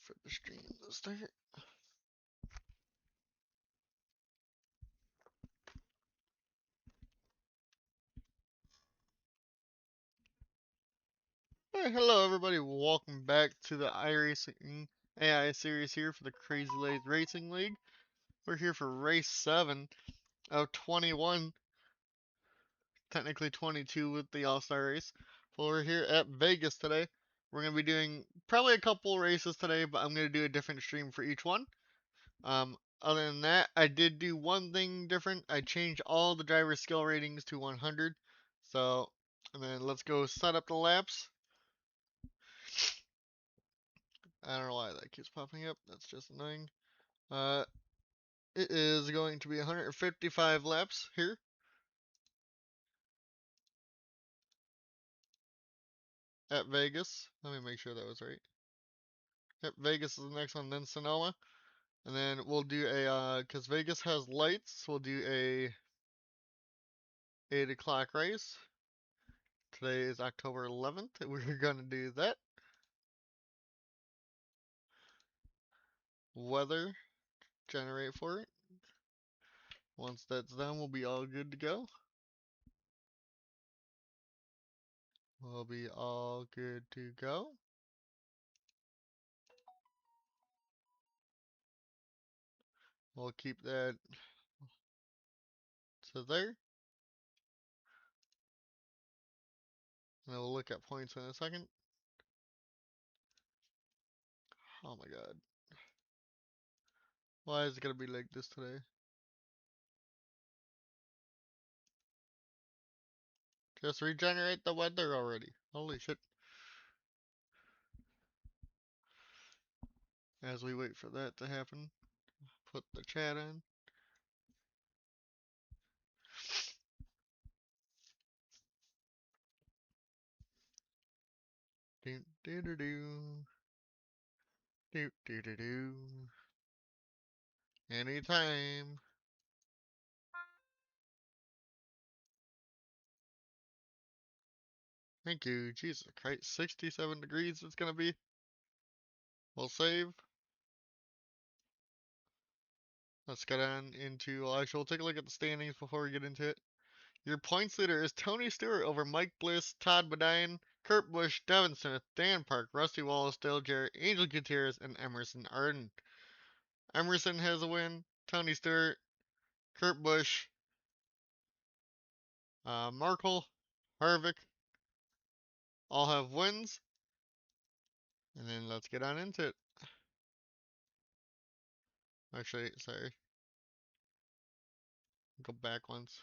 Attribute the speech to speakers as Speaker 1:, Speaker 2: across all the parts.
Speaker 1: for the stream to start. Alright, hello everybody, welcome back to the iRacing AI series here for the Crazy Lays Racing League. We're here for race 7 of 21, technically 22 with the All-Star race. Well, we're here at Vegas today. We're going to be doing probably a couple races today, but I'm going to do a different stream for each one. Other than that, I did do one thing different. I changed all the driver skill ratings to 100. So, and then let's go set up the laps. I don't know why that keeps popping up. That's just annoying. It is going to be 155 laps here. At Vegas. Let me make sure that was right. Yep, Vegas is the next one, then Sonoma. And then we'll do a, because Vegas has lights, we'll do a 8 o'clock race. Today is October 11th. We're going to do that. Weather, generate for it. Once that's done, we'll be all good to go. We'll be all good to go. We'll keep that to there. And we'll look at points in a second. Oh my god. Why is it gonna be like this today? Just regenerate the weather already. Holy shit. As we wait for that to happen, put the chat on. Do do do do. Do do do do. Anytime. Thank you. Jesus Christ. 67 degrees it's gonna be. We'll save. Let's get on into, well, actually, we'll take a look at the standings before we get into it. Your points leader is Tony Stewart over Mike Bliss, Todd Bodine, Kurt Busch, Devin Smith, Dan Park, Rusty Wallace, Dale Jarrett, Angel Gutierrez, and Emerson Arden. Emerson has a win. Tony Stewart, Kurt Busch, Markle, Harvick all have wins. And then let's get on into it. Actually, sorry. Go back once.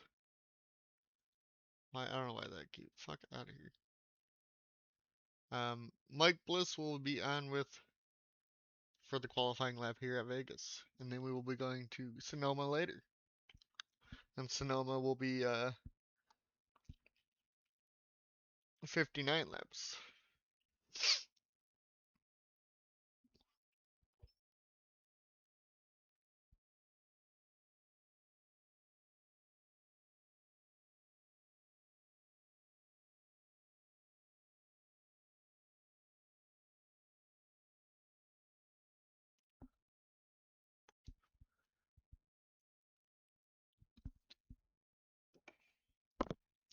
Speaker 1: I don't know why that keeps fuck out of here. Mike Bliss will be on with for the qualifying lap here at Vegas, and then we will be going to Sonoma later. And Sonoma will be 59 laps.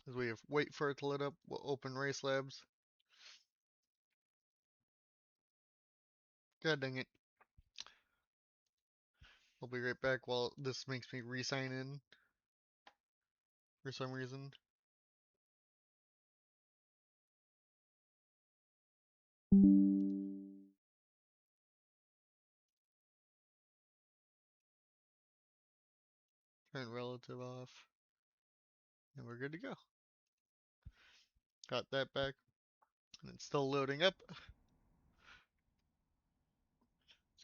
Speaker 1: As we wait for it to lit up, we'll open race labs. God dang it. I'll be right back while this makes me re-sign in for some reason. Turn relative off. And we're good to go. Got that back. And it's still loading up. Let's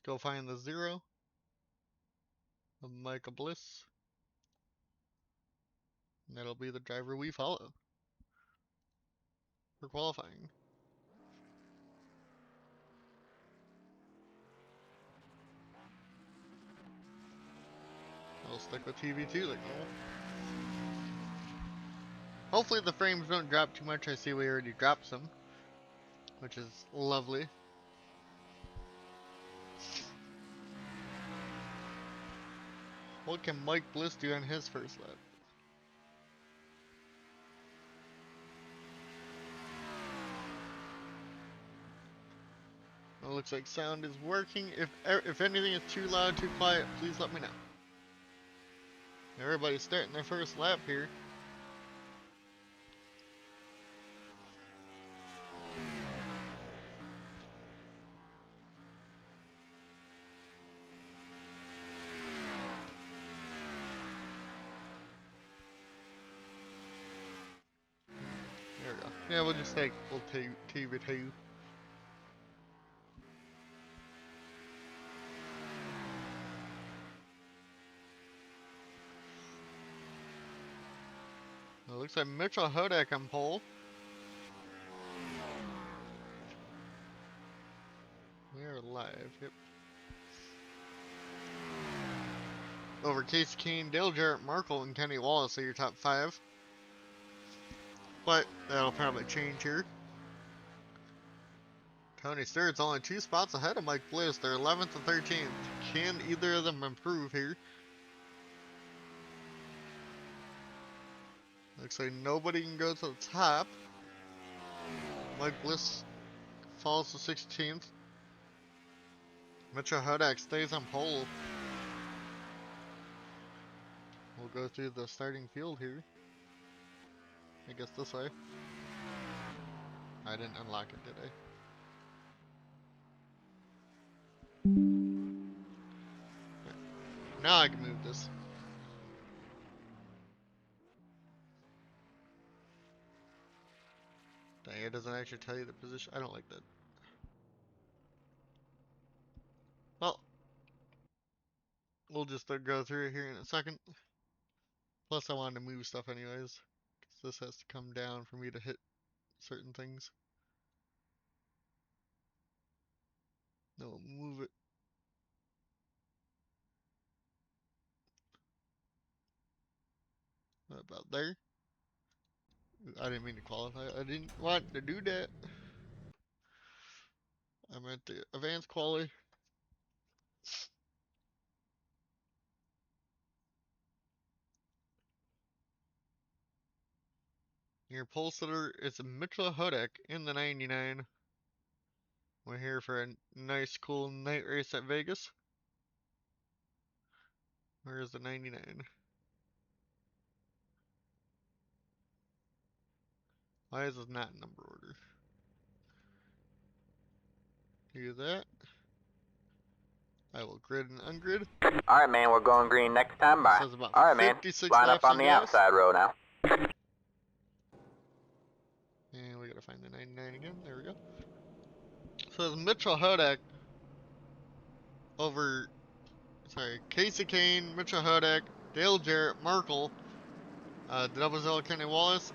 Speaker 1: go find the 0 of Michael Bliss. And that'll be the driver we follow for qualifying. I'll stick with TV2 like normal. Hopefully the frames don't drop too much. I see we already dropped some, which is lovely. What can Mike Bliss do on his first lap? It looks like sound is working. If anything is too loud, too quiet, please let me know. Everybody's starting their first lap here. There we go. Yeah, we'll just take TV2. It looks like Mitchell Hodak on pole. We are live, yep. Over Casey Kane, Dale Jarrett, Markle, and Kenny Wallace are your top 5. But that'll probably change here. Tony Stewart's only 2 spots ahead of Mike Bliss. They're 11th and 13th. Can either of them improve here? Looks like nobody can go to the top. Mike Bliss falls to 16th. Mitchell Hodak stays on pole. We'll go through the starting field here. I guess this way. I didn't unlock it, did I? Now I can move this. Dang, it doesn't actually tell you the position. I don't like that. Well, we'll just go through it here in a second. Plus, I wanted to move stuff anyways, because this has to come down for me to hit certain things. No, move it. About there. I didn't mean to qualify. I didn't want to do that. I meant the advanced quality. Your pole sitter is Mitchell Hodak in the 99. We're here for a nice, cool night race at Vegas. Where is the 99? Why is this not in number order? Do that. I will grid and ungrid.
Speaker 2: Alright, man, we're going green next time. Bye.
Speaker 1: Says about
Speaker 2: Alright, man,
Speaker 1: 56
Speaker 2: line
Speaker 1: laps
Speaker 2: up on
Speaker 1: to
Speaker 2: the
Speaker 1: go.
Speaker 2: outside row now.
Speaker 1: And we gotta find the 99 again. There we go. So it's Mitchell Hodak over, Casey Kane, Mitchell Hodak, Dale Jarrett, Markle, Double Zell, Kenny Wallace,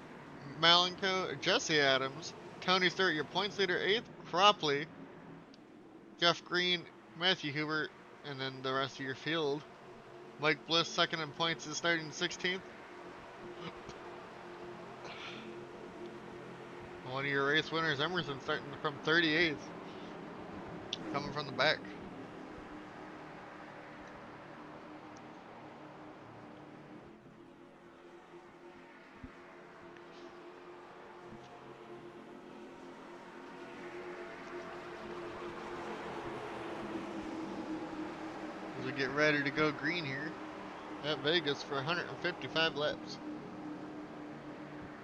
Speaker 1: Malenko, Jesse Adams, Tony Stewart, your points leader, 8th, Cropley, Jeff Green, Matthew Hubert, and then the rest of your field. Mike Bliss, 2nd in points, is starting 16th. One of your race winners, Emerson, starting from 38th. Coming from the back. As we get ready to go green here at Vegas for 155 laps.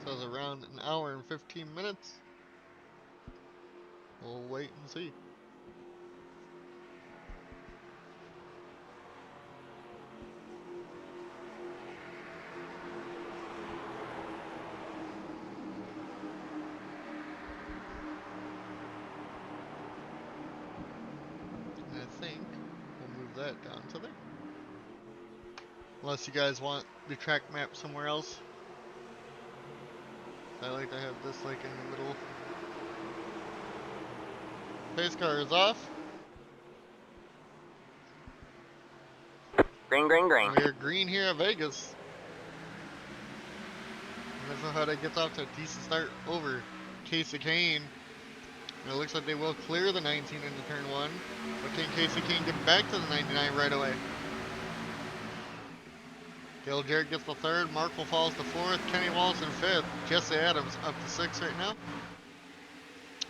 Speaker 1: So it's around an hour and 15 minutes. We'll wait and see. I think we'll move that down to there. Unless you guys want the track map somewhere else. I like to have this like in the middle. Pace car is off.
Speaker 2: Green, green, green.
Speaker 1: We're green here at Vegas. And that's how that gets off to a decent start over Casey Kane. And it looks like they will clear the 19 into turn 1. But can Casey Kane get back to the 99 right away? Dale Jarrett gets the third. Markle falls to fourth. Kenny Wallace in fifth. Jesse Adams up to sixth right now.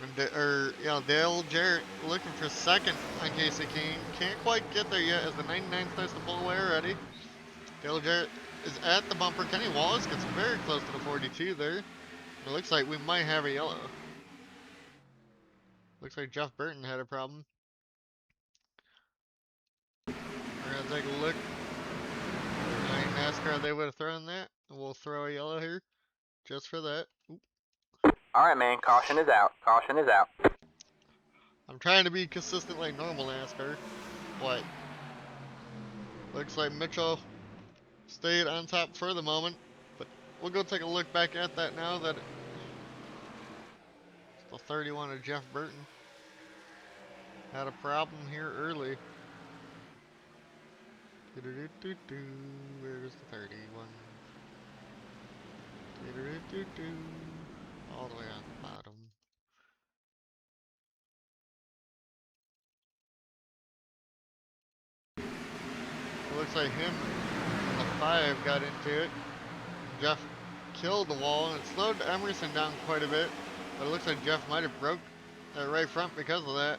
Speaker 1: And Dale Jarrett looking for second on Casey King. Can't quite get there yet as the 99 starts to pull away already. Dale Jarrett is at the bumper. Kenny Wallace gets very close to the 42 there. It looks like we might have a yellow. Looks like Jeff Burton had a problem. We're gonna take a look. NASCAR, they would have thrown that. We'll throw a yellow here just for that. Oop.
Speaker 2: All right, man. Caution is out. Caution is out.
Speaker 1: I'm trying to be consistent like normal NASCAR, but looks like Mitchell stayed on top for the moment. But we'll go take a look back at that now that it's the 31 of Jeff Burton had a problem here early. Where's the 31? All the way on the bottom. It looks like him and the 5 got into it. Jeff killed the wall and it slowed Emerson down quite a bit. But it looks like Jeff might have broke that right front because of that.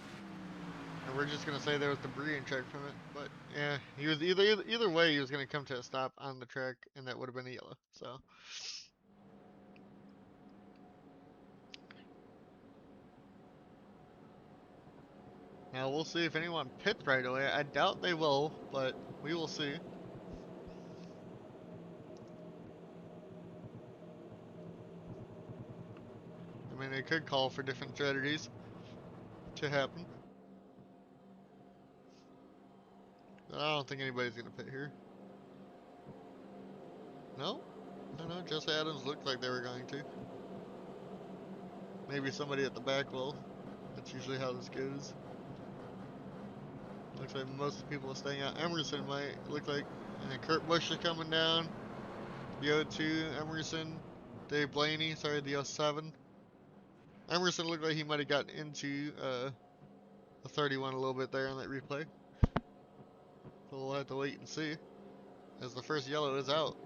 Speaker 1: And we're just gonna say there was debris and track from it. But yeah, he was either way he was gonna come to a stop on the track and that would have been a yellow. So now we'll see if anyone pits right away. I doubt they will, but we will see. I mean, they could call for different strategies to happen. But I don't think anybody's gonna pit here. No? No, Jesse Adams looked like they were going to. Maybe somebody at the back will. That's usually how this goes. Looks like most of the people are staying out. Emerson might look like, and Kurt Busch is coming down. The 02, Emerson, Dave Blaney, sorry, the 07. Emerson looked like he might have gotten into the 31 a little bit there on that replay. So we'll have to wait and see as the first yellow is out.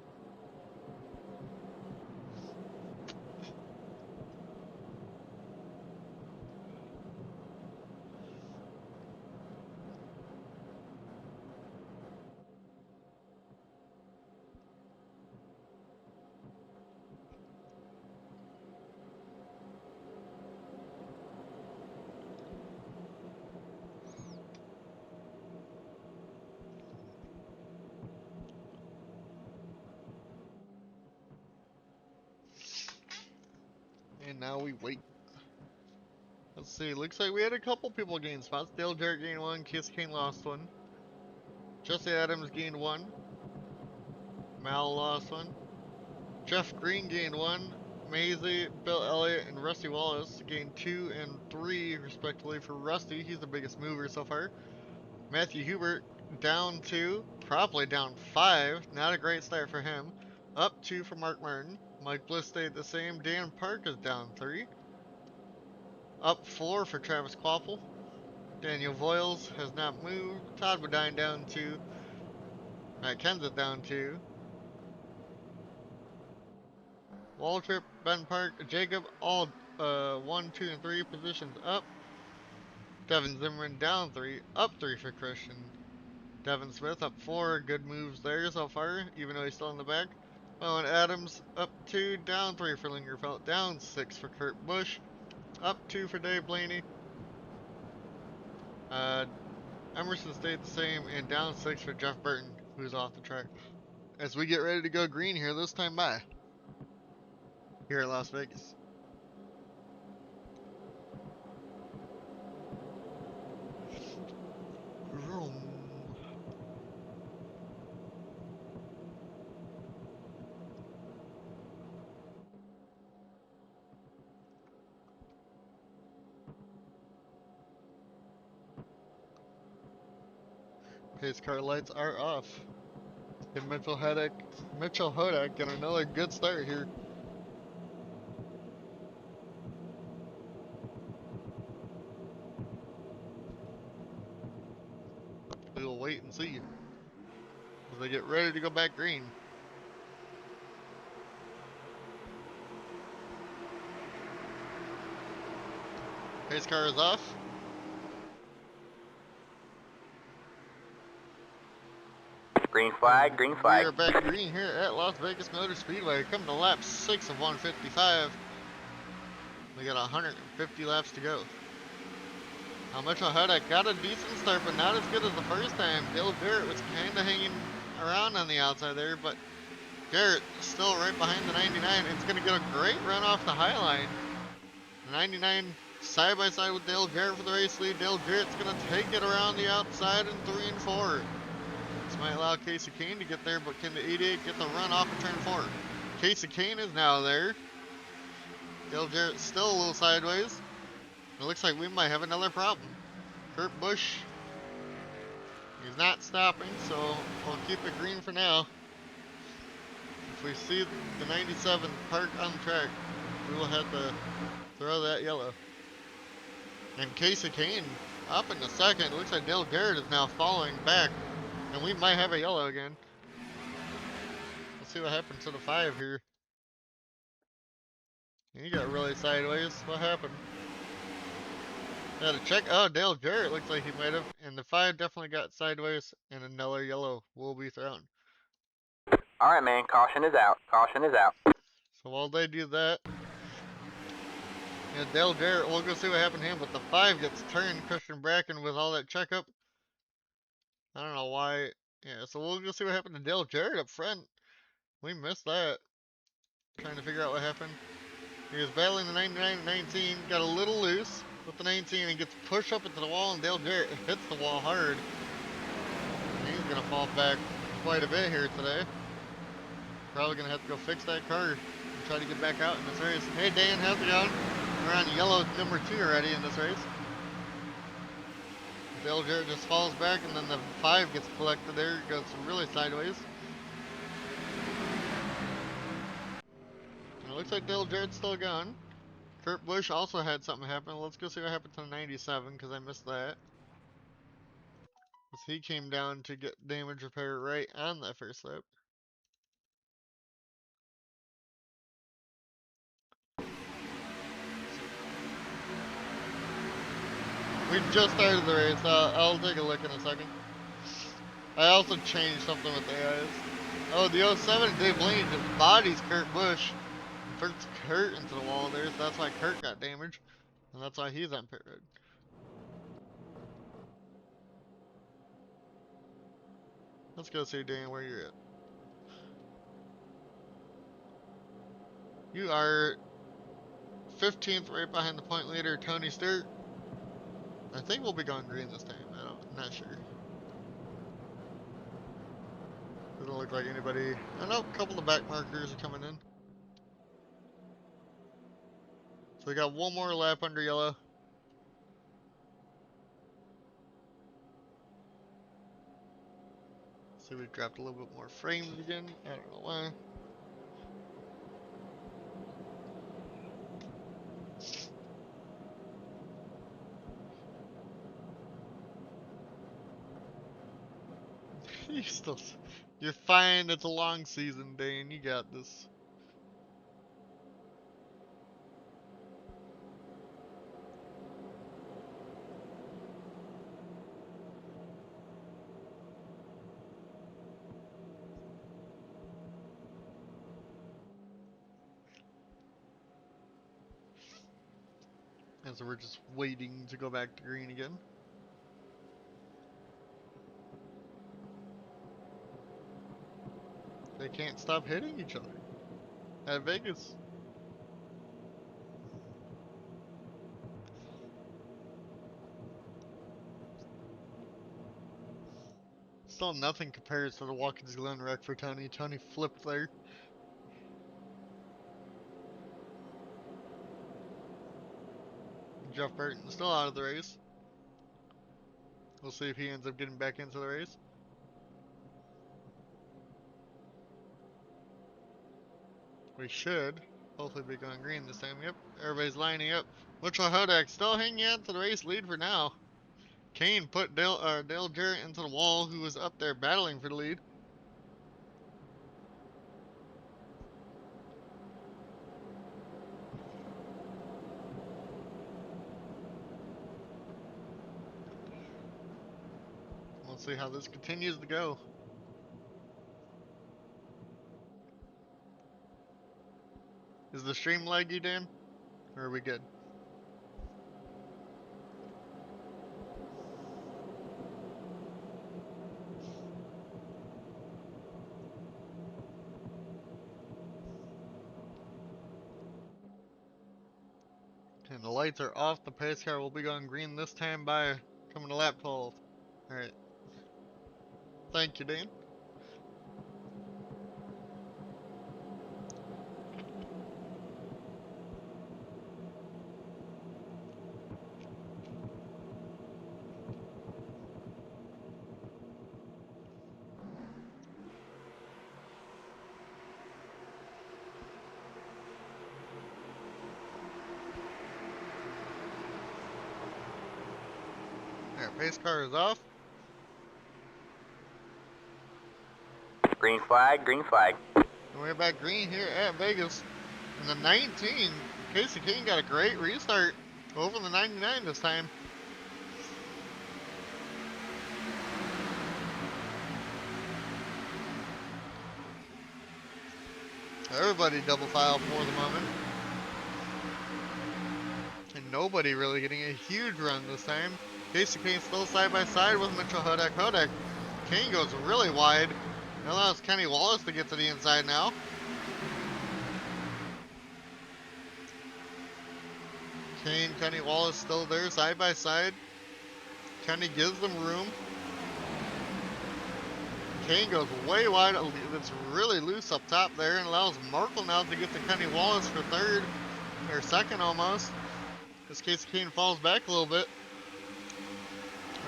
Speaker 1: And now we wait. Let's see, looks like we had a couple people gain spots. Dale Jarrett gained one, Kiss King lost one. Jesse Adams gained one. Mal lost one. Jeff Green gained one. Maisie, Bill Elliott, and Rusty Wallace gained 2 and 3 respectively for Rusty. He's the biggest mover so far. Matthew Hubert down 2, probably down 5. Not a great start for him. Up 2 for Mark Martin. Mike Bliss stayed the same. Dan Park is down 3. Up 4 for Travis Quaffle. Daniel Voiles has not moved. Todd Bodine down 2. Matt Kenseth down 2. Waltrip, Ben Park, Jacob, all 1, 2, and 3 positions up. Devin Zimmerman down 3, up 3 for Christian. Devin Smith up 4, good moves there so far, even though he's still in the back. Owen Adams up 2, down 3 for Lingerfeld, down 6 for Kurt Busch, up 2 for Dave Blaney. Emerson stayed the same, and down 6 for Jeff Burton, who's off the track. As we get ready to go green here this time by, here at Las Vegas. Vroom. Pace car lights are off. And Mitchell Hodak get another good start here. We will wait and see as they get ready to go back green. Pace car is off.
Speaker 2: Green flag, green
Speaker 1: And we
Speaker 2: flag.
Speaker 1: are back green here at Las Vegas Motor Speedway. Coming to lap 6 of 155. We got 150 laps to go. Mitchell Huddock got a decent start, but not as good as the first time. Dale Jarrett was kind of hanging around on the outside there, but Jarrett still right behind the 99. It's going to get a great run off the high line. The 99 side by side with Dale Jarrett for the race lead. Dale Jarrett's going to take it around the outside in 3 and 4. This might allow Casey Kane to get there, but can the 88 get the run off of turn 4? Casey Kane is now there. Dale Jarrett still a little sideways. It looks like we might have another problem. Kurt Busch, he's not stopping, so we'll keep it green for now. If we see the 97 park on the track, we will have to throw that yellow. And Casey Kane up in the second. It looks like Dale Jarrett is now following back, and we might have a yellow again. Let's see what happens to the 5 here. He got really sideways. What happened? Gotta check. Oh, Dale Jarrett looks like he might have. And the 5 definitely got sideways, and another yellow will be thrown.
Speaker 2: Alright, man, caution is out. Caution is out.
Speaker 1: So while they do that, yeah, Dale Jarrett, we'll go see what happened to him. But the 5 gets turned. Christian Bracken with all that checkup. I don't know why. Yeah, so we'll go see what happened to Dale Jarrett up front. We missed that. Trying to figure out what happened. He was battling the 99 and 19, got a little loose with the 19 and gets pushed up into the wall, and Dale Jarrett hits the wall hard. And he's going to fall back quite a bit here today. Probably going to have to go fix that car and try to get back out in this race. Hey Dan, how's it going? We're on yellow number 2 already in this race. Dale Jarrett just falls back, and then the 5 gets collected there, goes really sideways. And it looks like Dale Jarrett's still gone. Kurt Busch also had something happen. Let's go see what happened to the 97, because I missed that. As he came down to get damage repair right on that first lap. We just started the race. I'll take a look in a second. I also changed something with the AIs. Oh, the 07 Dave Blaney just bodies Kurt Busch and puts Kurt into the wall there, so that's why Kurt got damaged. And that's why he's on pit road. Let's go see Dan where you're at. You are 15th right behind the point leader, Tony Stewart. I think we'll be going green this time. I'm not sure. Doesn't look like anybody. I know a couple of back markers are coming in. So we got one more lap under yellow. So we dropped a little bit more frames again. I don't know why. you still, you're fine. It's a long season, Dane. You got this. And so we're just waiting to go back to green again. They can't stop hitting each other at Vegas. Still nothing compares to the Watkins Glen wreck for Tony. Tony flipped there. Jeff Burton still out of the race. We'll see if he ends up getting back into the race. We should hopefully be going green this time. Yep, everybody's lining up. Mitchell Hodak still hanging on to the race lead for now. Kane put Dale Jarrett into the wall, who was up there battling for the lead. We'll see how this continues to go. Is the stream laggy, Dan? Or are we good? And the lights are off. The pace car will be going green this time by coming to lap 12. Alright. Thank you, Dan. Alright, pace car is off.
Speaker 2: Green flag, green flag.
Speaker 1: And we're back green here at Vegas. And the 19, Casey King got a great restart over the 99 this time. Everybody double file for the moment. And nobody really getting a huge run this time. Casey King still side by side with Mitchell Hodak. Hodak, King goes really wide. It allows Kenny Wallace to get to the inside now. Kenny Wallace still there side by side. Kenny gives them room. Kane goes way wide. It's really loose up top there and allows Markle now to get to Kenny Wallace for third, or second almost. In this case, Kane falls back a little bit.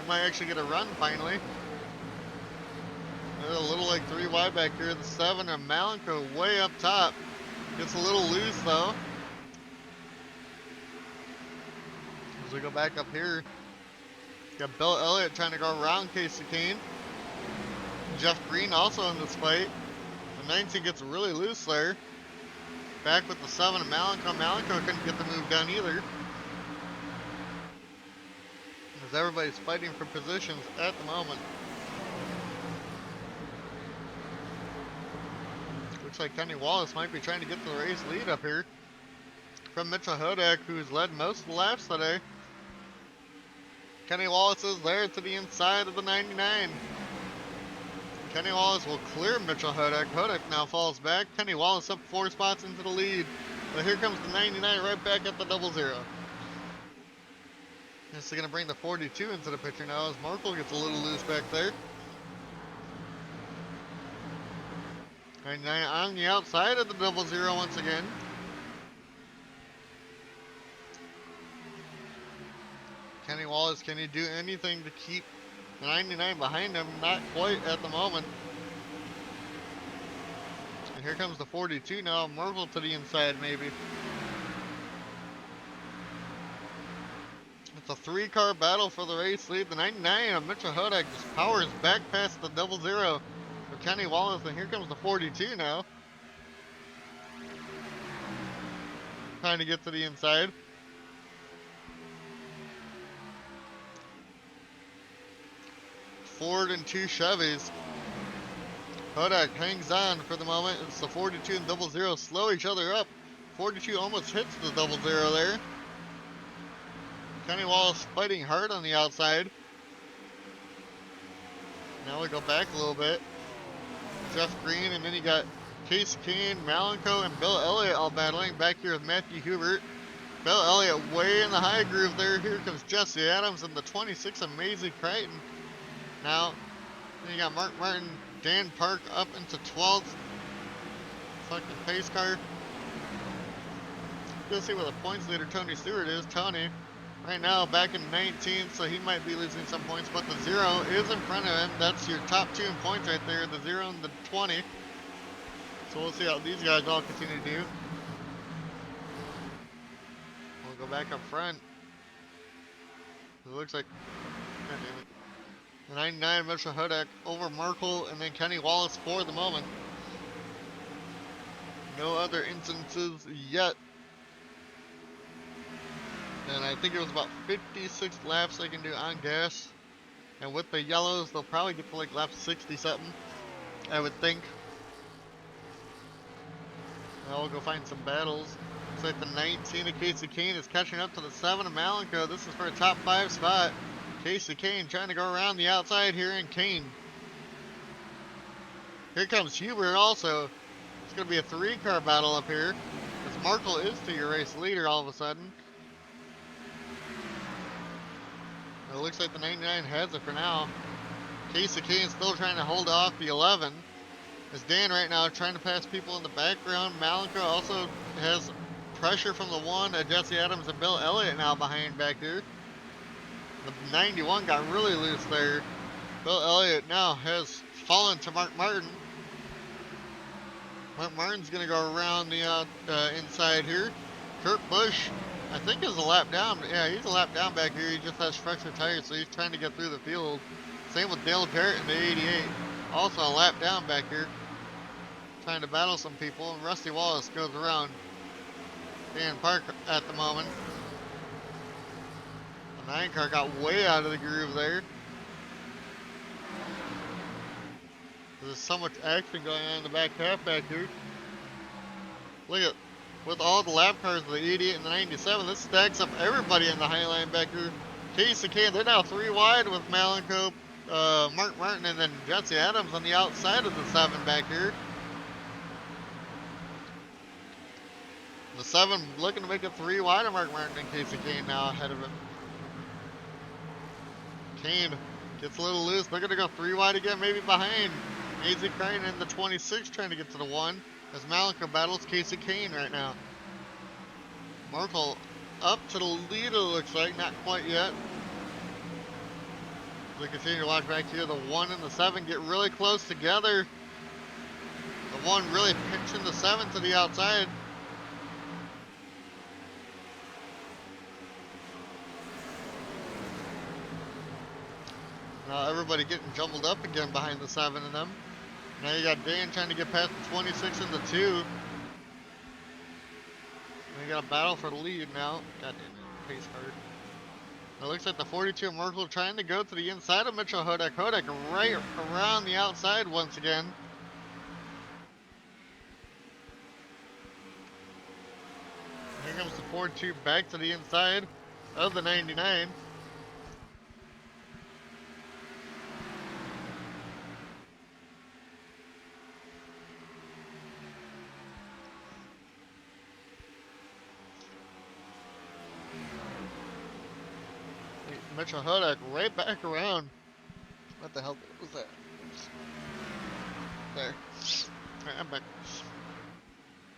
Speaker 1: We might actually get a run finally. There's a little like 3 wide back here. The 7 and Malenko way up top. Gets a little loose though. As we go back up here, got Bill Elliott trying to go around Casey Kane. Jeff Green also in this fight. The 19 gets really loose there. Back with the 7 and Malenko. Malenko couldn't get the move done either. As everybody's fighting for positions at the moment. Looks like Kenny Wallace might be trying to get the race lead up here. From Mitchell Hodak, who's led most of the laps today. Kenny Wallace is there to the inside of the 99. Kenny Wallace will clear Mitchell Hodak. Hodak now falls back. Kenny Wallace up 4 spots into the lead. But here comes the 99 right back at the 00. This is going to bring the 42 into the picture now as Markle gets a little loose back there. 99 on the outside of the 00 once again. Kenny Wallace, can he do anything to keep the 99 behind him? Not quite at the moment. And here comes the 42 now. Markle to the inside maybe. It's a 3-car battle for the race lead. The 99 of Mitchell Hodak just powers back past the 00 for Kenny Wallace. And here comes the 42 now. Trying to get to the inside. Ford and 2 Chevys. Hodak hangs on for the moment. It's the 42 and 00 slow each other up. 42 almost hits the 00 there. Kenny Wallace fighting hard on the outside. Now we go back a little bit. Jeff Green, and then you got Case Kane, Malenko, and Bill Elliott all battling. Back here with Matthew Hubert. Bill Elliott way in the high groove there. Here comes Jesse Adams and the 26 Amazing Crichton. Now, then you got Mark Martin, Dan Park up into 12th. Fucking pace car. Let's see where the points leader Tony Stewart is. Tony, right now back in 19th, so he might be losing some points, but the 0 is in front of him. That's your top 2 in points right there, the 0 and the 20. So we'll see how these guys all continue to do. We'll go back up front. It looks like, God damn it. The 99 Mitchell Hodak over Markle, and then Kenny Wallace for the moment. No other instances yet. And I think it was about 56 laps they can do on gas. And with the yellows, they'll probably get to like lap 60 something, I would think. I'll go find some battles. Looks like the 19 of Casey Kane is catching up to the 7 of Malenko. This is for a top 5 spot. Casey Kane trying to go around the outside here, and Kane. Here comes Hubert also. It's going to be a 3-car battle up here, as Markle is to your race leader all of a sudden. It looks like the 99 has it for now. Casey Kane still trying to hold off the 11. As Dan right now trying to pass people in the background. Malenko also has pressure from the 1. Jesse Adams and Bill Elliott now behind back here. The 91 got really loose there. Bill Elliott now has fallen to Mark Martin. Mark Martin's going to go around the inside here. Kurt Busch, I think, is a lap down. Yeah, he's a lap down back here. He just has fresher tires, so he's trying to get through the field. Same with Dale Jarrett in the 88. Also a lap down back here, trying to battle some people. And Rusty Wallace goes around Dan Park at the moment. The 9 car got way out of the groove there. There's so much action going on in the back half back here. Look at, with all the lap cars, the 88 and the 97, this stacks up everybody in the high line back here. Casey Kane, they're now 3 wide with Malenko, Mark Martin, and then Jesse Adams on the outside of the 7 back here. The 7 looking to make it 3 wide of Mark Martin and Casey Kane now ahead of him. Kane gets a little loose. They're going to go 3 wide again, maybe behind. AZ Crichton in the 26 trying to get to the 1 as Malenko battles Casey Kane right now. Markle up to the lead, it looks like. Not quite yet. We continue to watch back here. The 1 and the 7 get really close together. The 1 really pinching the 7 to the outside. Now everybody getting jumbled up again behind the 7 of them. Now you got Dan trying to get past the 26 and the 2. And you got a battle for the lead now. God damn it, pace hard. It looks like the 42 of Merkel trying to go to the inside of Mitchell Hodak. Hodak right around the outside once again. Here comes the 42 back to the inside of the 99. Mitchell Hodak right back around. What the hell was that? There. Alright, I'm back.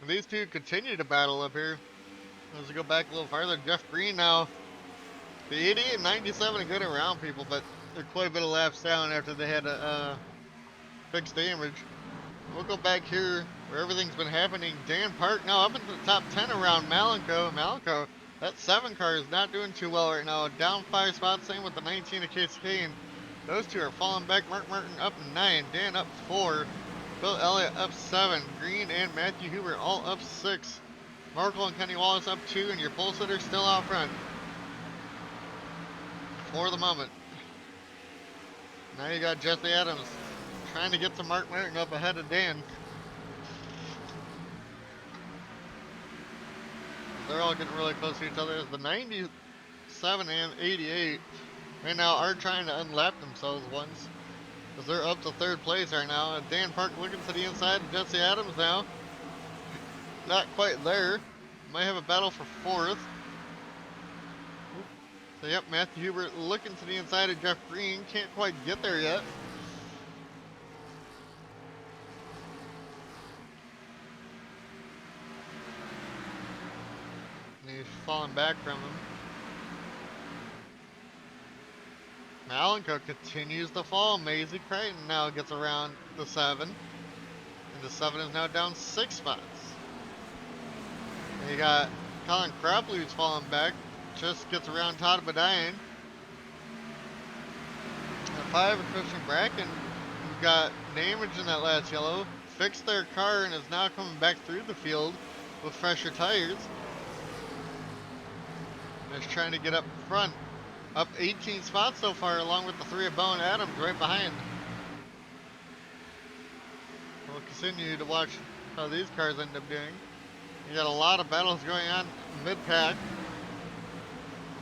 Speaker 1: And these two continue to battle up here. As we go back a little farther, Jeff Green now. The 88 and 97 are good around people, but they're quite a bit of laps down after they had a fixed damage. We'll go back here where everything's been happening. Dan Park now up into the top 10 around Malenko. Malenko, that 7 car is not doing too well right now. Down 5 spots, same with the 19 of Casey Kane. Those two are falling back. Mark Martin up 9, Dan up 4, Bill Elliott up 7, Green and Matthew Huber all up 6. Markle and Kenny Wallace up 2, and your pole sitter still out front. For the moment. Now you got Jesse Adams trying to get to Mark Martin up ahead of Dan. They're all getting really close to each other. The 97 and 88 right now are trying to unlap themselves once, because they're up to 3rd place right now. And Dan Park looking to the inside of Jesse Adams now. Not quite there. Might have a battle for 4th. So yep, Matthew Hubert looking to the inside of Jeff Green. Can't quite get there yet. And he's falling back from him. Malenko continues to fall. Maisie Crichton now gets around the 7. And the 7 is now down 6 spots. And you got Colin Crapley who's falling back. Just gets around Todd Badian. At 5 of Christian Bracken, who got damage in that last yellow, fixed their car and is now coming back through the field with fresher tires. Just trying to get up front. Up 18 spots so far, along with the 3 of Bo and Adams right behind. We'll continue to watch how these cars end up doing. You got a lot of battles going on mid-pack.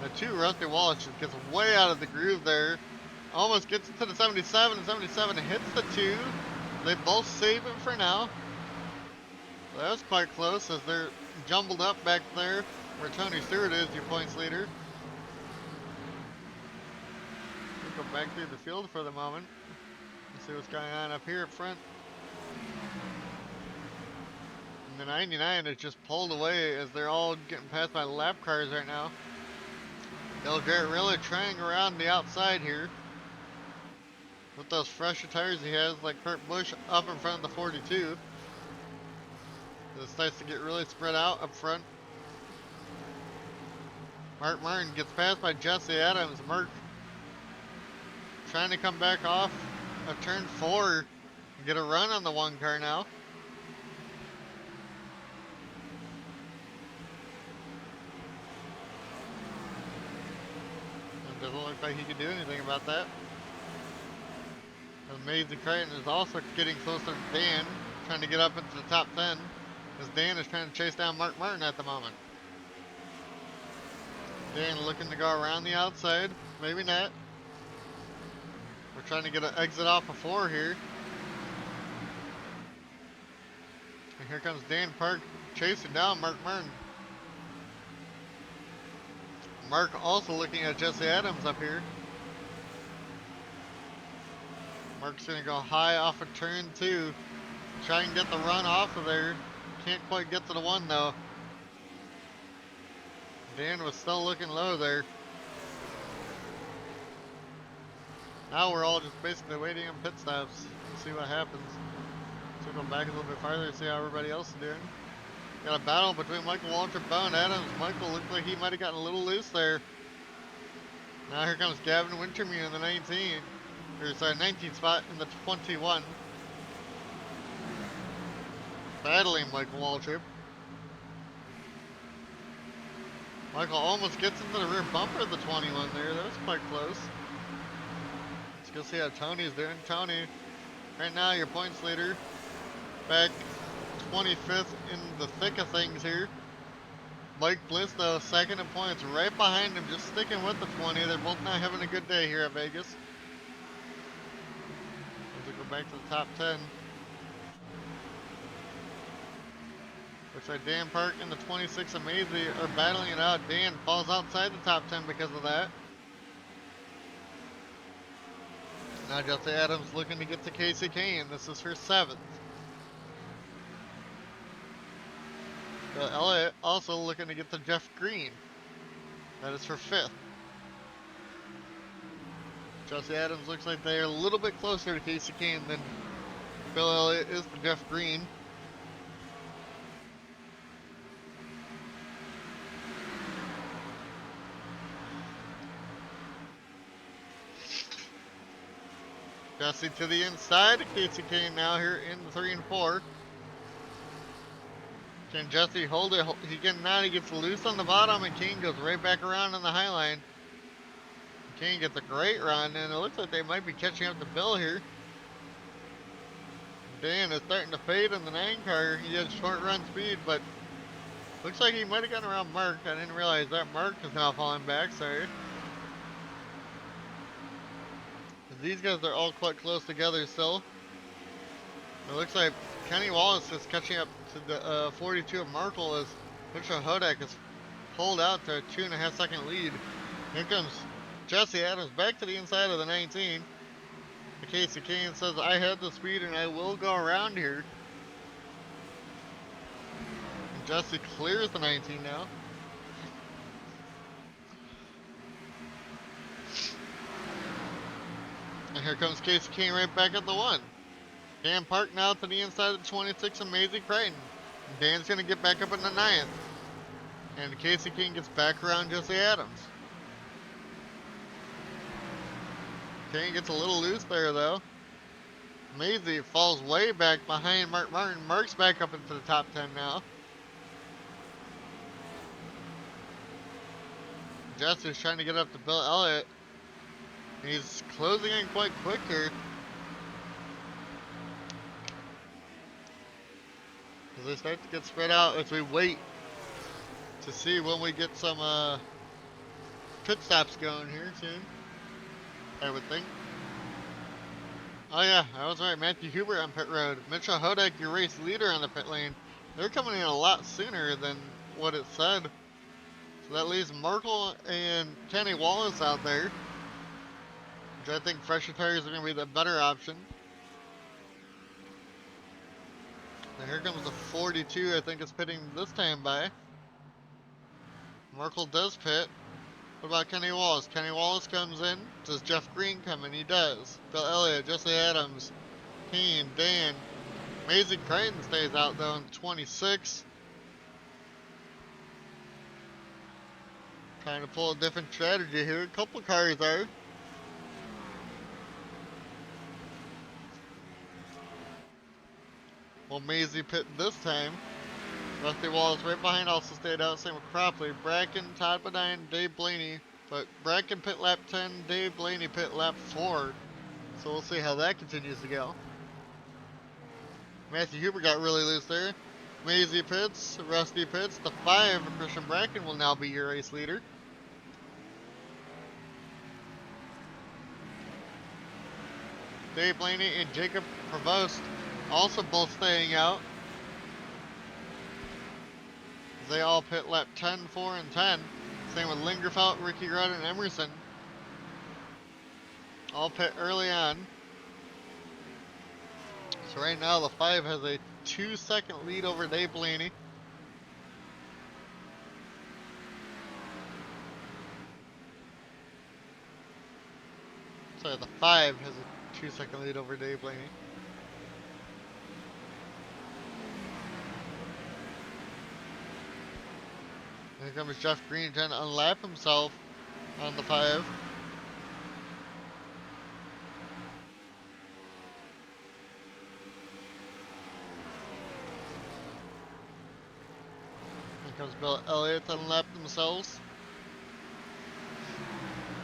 Speaker 1: The 2 Rusty Wallace just gets way out of the groove there. Almost gets to the 77, and 77 hits the 2. They both save it for now. Well, that was quite close as they're jumbled up back there where Tony Stewart is, your points leader. We'll go back through the field for the moment and see what's going on up here up front. And the 99 is just pulled away as they're all getting passed by lap cars right now. Dale Jarrett really trying around the outside here with those fresher tires he has, like Kurt Busch up in front of the 42. It starts to get really spread out up front. Mark Martin gets passed by Jesse Adams. Mark trying to come back off of turn 4 and get a run on the 1 car now. It doesn't look like he can do anything about that. Amazing Crichton is also getting closer to Dan, trying to get up into the top 10, as Dan is trying to chase down Mark Martin at the moment. Dan looking to go around the outside, maybe not. We're trying to get an exit off of 4 here. And here comes Dan Park chasing down Mark Martin. Mark also looking at Jesse Adams up here. Mark's gonna go high off of turn 2. Try and get the run off of there. Can't quite get to the 1 though. Dan was still looking low there. Now we're all just basically waiting on pit stops to see what happens. So we'll go back a little bit farther and see how everybody else is doing. Got a battle between Michael Waltrip, Bo, and Adams. Michael looked like he might have gotten a little loose there. Now here comes Gavin Wintermute in the 19. Or sorry, 19 spot in the 21. Battling Michael Waltrip. Michael almost gets into the rear bumper of the 21 there. That was quite close. Let's go see how Tony's doing. Tony, right now your points leader. Back 25th in the thick of things here. Mike Bliss, though, second in points, right behind him, just sticking with the 20. They're both not having a good day here at Vegas. As we go back to the top 10. Looks like Dan Park and the 26 Amazing are battling it out. Dan falls outside the top 10 because of that. Now Jesse Adams looking to get to Casey Kane. This is her 7th. Elliott also looking to get to Jeff Green. That is for 5th. Jesse Adams looks like they're a little bit closer to Casey Kane than Bill Elliott is to Jeff Green. Jesse to the inside. Casey Kane now here in the 3 and 4. Can Jesse hold it? He gets loose on the bottom, and Kane goes right back around on the high line. Kane gets a great run, and it looks like they might be catching up to Bill here. Dan is starting to fade in the 9 car. He has short run speed, but looks like he might have gotten around Mark. I didn't realize that Mark is now falling back. Sorry. These guys are all quite close together still. It looks like Kenny Wallace is catching up to the 42 of Markle as Mitchell Hodak is pulled out to a 2.5 second lead. Here comes Jesse Adams back to the inside of the 19. Casey Kane says, I had the speed and I will go around here. And Jesse clears the 19 now. And here comes Casey Kane right back at the 1. Dan Park now to the inside of the 26, Amazing Crichton. Dan's going to get back up in the 9th. And Casey Kane gets back around Jesse Adams. Kane gets a little loose there, though. Maisie falls way back behind Mark Martin. Mark's back up into the top 10 now. Jesse's trying to get up to Bill Elliott. He's closing in quite quick here. As they start to get spread out as we wait to see when we get some pit stops going here soon, I would think. Oh yeah, I was right. Matthew Hubert on pit road. Mitchell Hodak, your race leader on the pit lane. They're coming in a lot sooner than what it said. So that leaves Merkel and Kenny Wallace out there, which I think fresher tires are going to be the better option. And here comes the 42, I think it's pitting this time by. Merkel does pit. What about Kenny Wallace? Kenny Wallace comes in. Does Jeff Green come in? He does. Bill Elliott, Jesse Adams, Keen, Dan. Maisie Crichton stays out though in 26. Trying to pull a different strategy here. A couple cars are. Well, Maisie pit this time. Rusty Wallace right behind also stayed out. Same with Cropley. Bracken, Todd Bodine, Dave Blaney. But Bracken pit lap 10, Dave Blaney pit lap 4. So we'll see how that continues to go. Matthew Huber got really loose there. Maisie pits, Rusty pits. The 5, Christian Bracken, will now be your race leader. Dave Blaney and Jacob Provost also both staying out. They all pit lap 10, 4, and 10. Same with Lingerfelt, Ricky Rudd, and Emerson. All pit early on. So right now the 5 has a 2-second lead over Dave Blaney. Sorry, the 5 has a 2-second lead over Dave Blaney. Here comes Jeff Green trying to unlap himself on the 5. Here comes Bill Elliott to unlap themselves.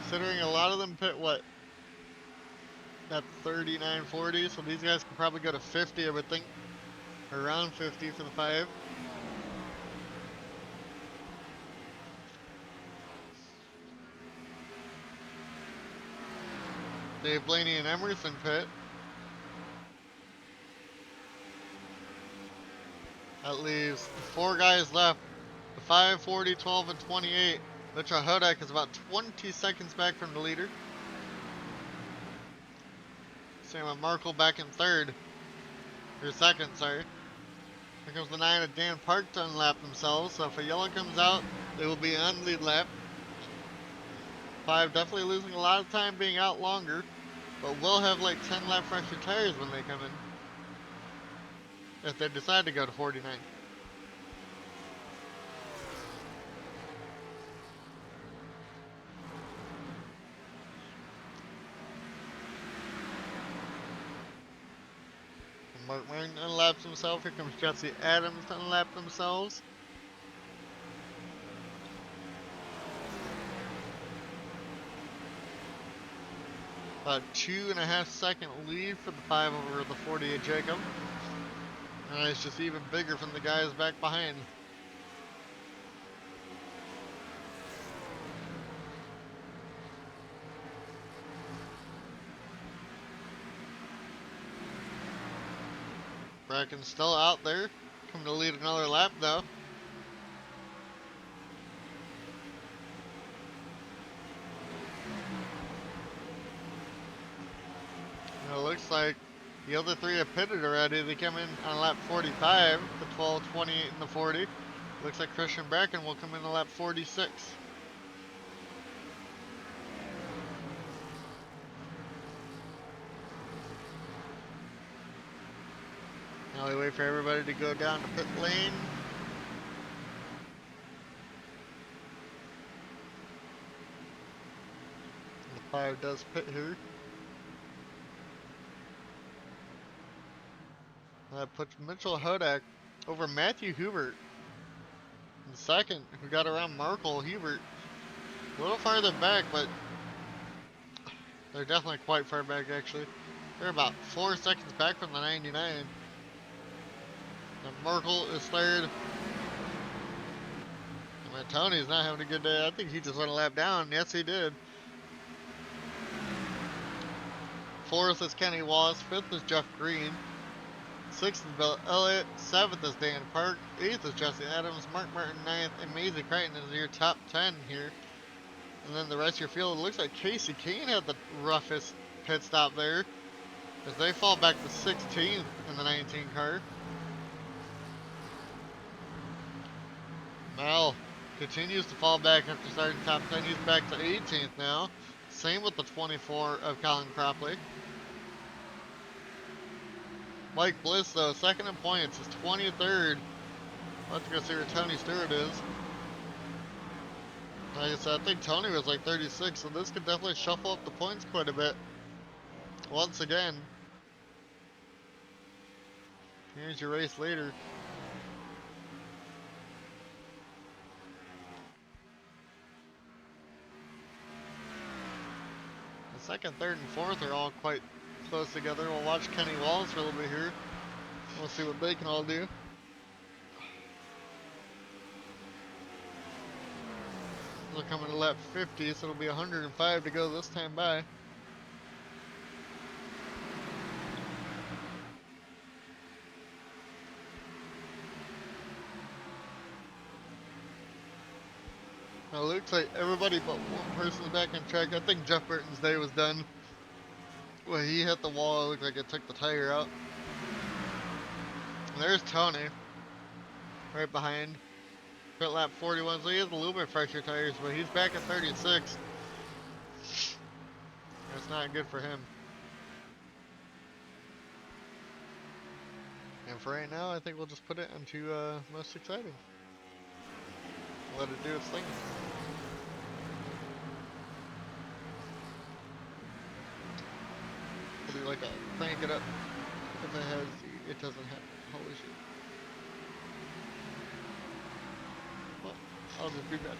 Speaker 1: Considering a lot of them pit what? At 39.40, so these guys can probably go to 50, I would think. Around 50 for the 5. Dave Blaney and Emerson pit. That leaves 4 guys left. The 5, 40, 12, and 28. Mitchell Hodak is about 20 seconds back from the leader. Same with Markle back in 3rd. Or 2nd, sorry. Here comes the 9 of Dan Park to unlap themselves. So if a yellow comes out, they will be on lead lap. 5 definitely losing a lot of time being out longer. But will have like 10 lap fresher tires when they come in. If they decide to go to 49. Mark Martin unlaps himself. Here comes Jesse Adams to unlap themselves. About 2.5-second lead for the 5 over the 40 of Jacob. And it's just even bigger from the guys back behind. Bracken's still out there. Coming to lead another lap though. And it looks like the other 3 have pitted already. They come in on lap 45, the 12, 28, and the 40. Looks like Christian Bracken will come in on lap 46. Now we wait for everybody to go down to pit lane. The 5 does pit here. That puts Mitchell Hodak over Matthew Hubert in 2nd, who got around Markle Hubert. A little farther back, but they're definitely quite far back, actually. They're about 4 seconds back from the 99. And Merkel is third. I mean, Tony's not having a good day. I think he just went a lap down. Yes, he did. Fourth is Kenny Wallace. Fifth is Jeff Green. Sixth is Bill Elliott. Seventh is Dan Park. Eighth is Jesse Adams. Mark Martin ninth. And Maisie Crichton is your top 10 here. And then the rest of your field, it looks like Casey Kane had the roughest pit stop there, as they fall back to 16th in the 19 car. Mal continues to fall back after starting top 10. He's back to 18th now. Same with the 24 of Colin Cropley. Mike Bliss, though, second in points, is 23rd. I'll have to go see where Tony Stewart is. Like I said, I think Tony was like 36, so this could definitely shuffle up the points quite a bit. Once again, here's your race leader. The second, third, and fourth are all quite close together. We'll watch Kenny Wallace for a little bit here. We'll see what they can all do. They're coming to lap 50, so it'll be 105 to go this time by. Now, it looks like everybody but one person's back on track. I think Jeff Burton's day was done. When he hit the wall, it looked like it took the tire out. And there's Tony, right behind. Pit lap 41, so he has a little bit fresher tires, but he's back at 36. That's not good for him. And for right now, I think we'll just put it into most exciting. Let it do its thing. We'll do like a crank it up. If it has, it doesn't have. Holy shit. Well, I'll just be back.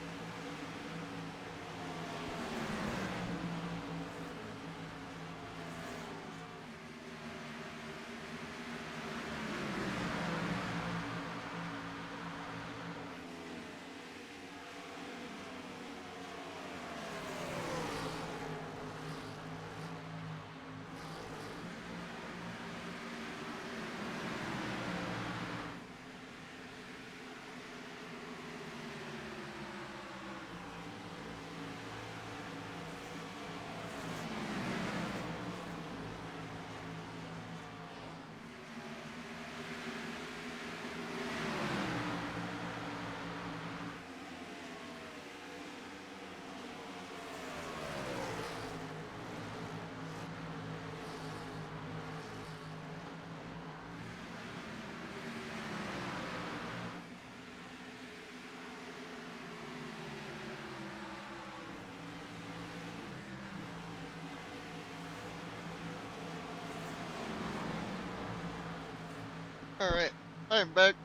Speaker 1: Alright, I'm back.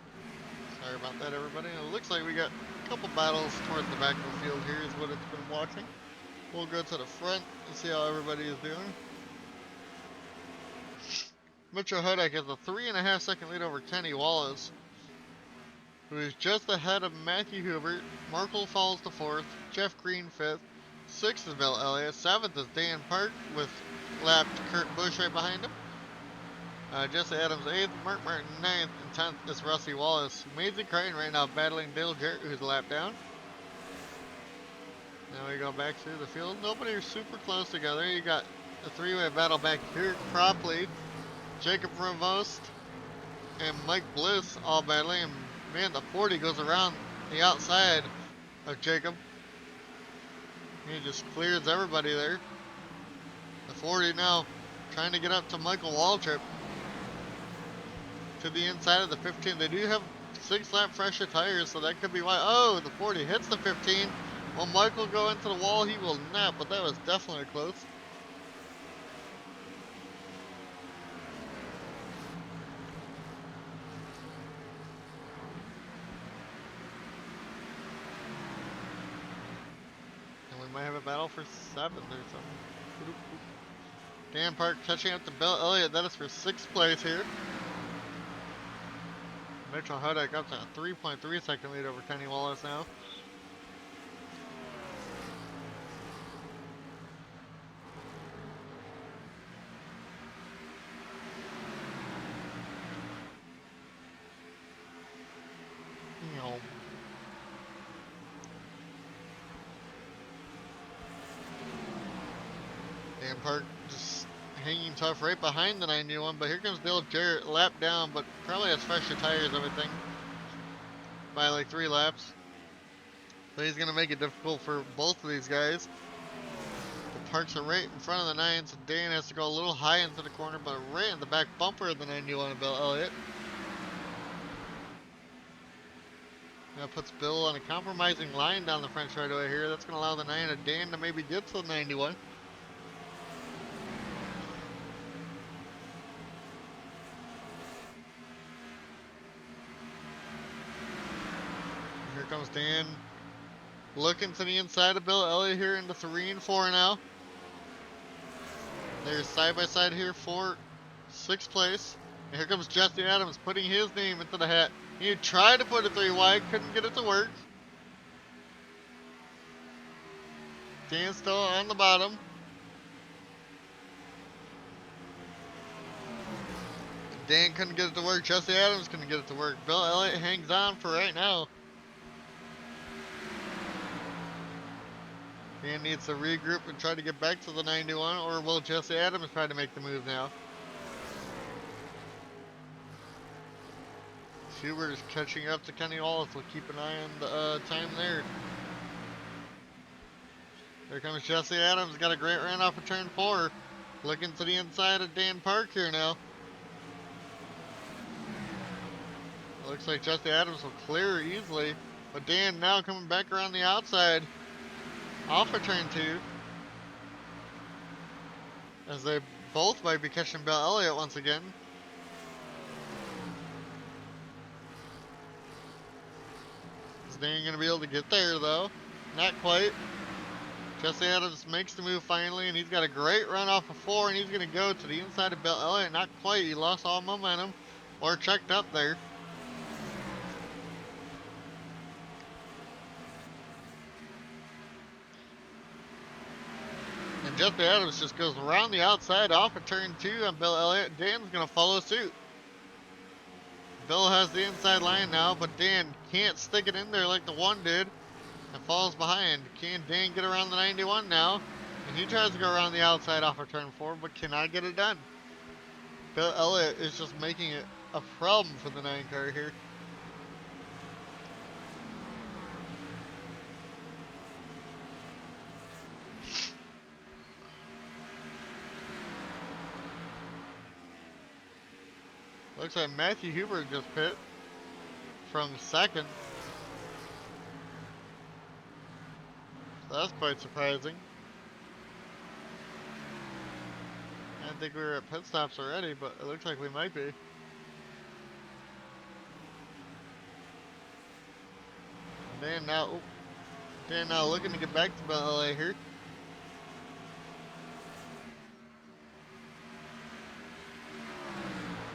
Speaker 1: Sorry about that, everybody. It looks like we got a couple battles towards the back of the field here, is what it's been watching. We'll go to the front and see how everybody is doing. Mitchell Hudak has a 3.5 second lead over Kenny Wallace, who is just ahead of Matthew Hubert. Markle falls to 4th, Jeff Green 5th, 6th is Bill Elliott, 7th is Dan Park with lapped Kurt Busch right behind him. Jesse Adams 8th, Mark Martin 9th, and 10th is Rusty Wallace. Maisie Crichton right now battling Dale Jarrett, who's a lap down. Now we go back through the field. Nobody is super close together. You got a three-way battle back here. Cropley, Jacob Ramos, and Mike Bliss all battling. And man, the 40 goes around the outside of Jacob. He just clears everybody there. The 40 now trying to get up to Michael Waltrip to the inside of the 15. They do have 6-lap fresher tires, so that could be why. Oh, the 40 hits the 15. Will Michael go into the wall? He will not, but that was definitely close. And we might have a battle for 7th or something. Boop, boop. Dan Park catching up to Bill Elliott. That is for 6th place here. Mitchell Huddock up to a 3.3 second lead over Kenny Wallace now. Dan Park just hanging tough right behind the 91, but here comes Dale Jarrett, lap down, but probably has fresher tires, everything, by like 3 laps. So he's going to make it difficult for both of these guys. The Parks are right in front of the 9, so Dan has to go a little high into the corner, but right in the back bumper of the 91 of Bill Elliott. That puts Bill on a compromising line down the front straightaway here. That's going to allow the 9 of Dan to maybe get to the 91. Here comes Dan looking to the inside of Bill Elliott here into 3 and 4 now. They're side by side here for 6th place. And here comes Jesse Adams putting his name into the hat. He tried to put it 3 wide, couldn't get it to work. Dan's still on the bottom. Dan couldn't get it to work. Jesse Adams couldn't get it to work. Bill Elliott hangs on for right now. Dan needs to regroup and try to get back to the 91, or will Jesse Adams try to make the move now? Hubert is catching up to Kenny Wallace. We'll keep an eye on the time there. Here comes Jesse Adams. Got a great run off of turn 4. Looking to the inside of Dan Park here now. Looks like Jesse Adams will clear easily. But Dan now coming back around the outside. Off of turn 2. As they both might be catching Bill Elliott once again. Is Dan going to be able to get there though? Not quite. Jesse Adams makes the move finally, and he's got a great run off of 4, and he's going to go to the inside of Bill Elliott. Not quite. He lost all momentum, or checked up there. And Jesse Adams just goes around the outside off of turn 2 on Bill Elliott. Dan's going to follow suit. Bill has the inside line now, but Dan can't stick it in there like the 1 did. And falls behind. Can Dan get around the 91 now? And he tries to go around the outside off of turn 4, but cannot get it done. Bill Elliott is just making it a problem for the 9 car here. Looks like Matthew Hubert just pit from 2nd. So that's quite surprising. I didn't think we were at pit stops already, but it looks like we might be. Dan now looking to get back to Bill Elliott here.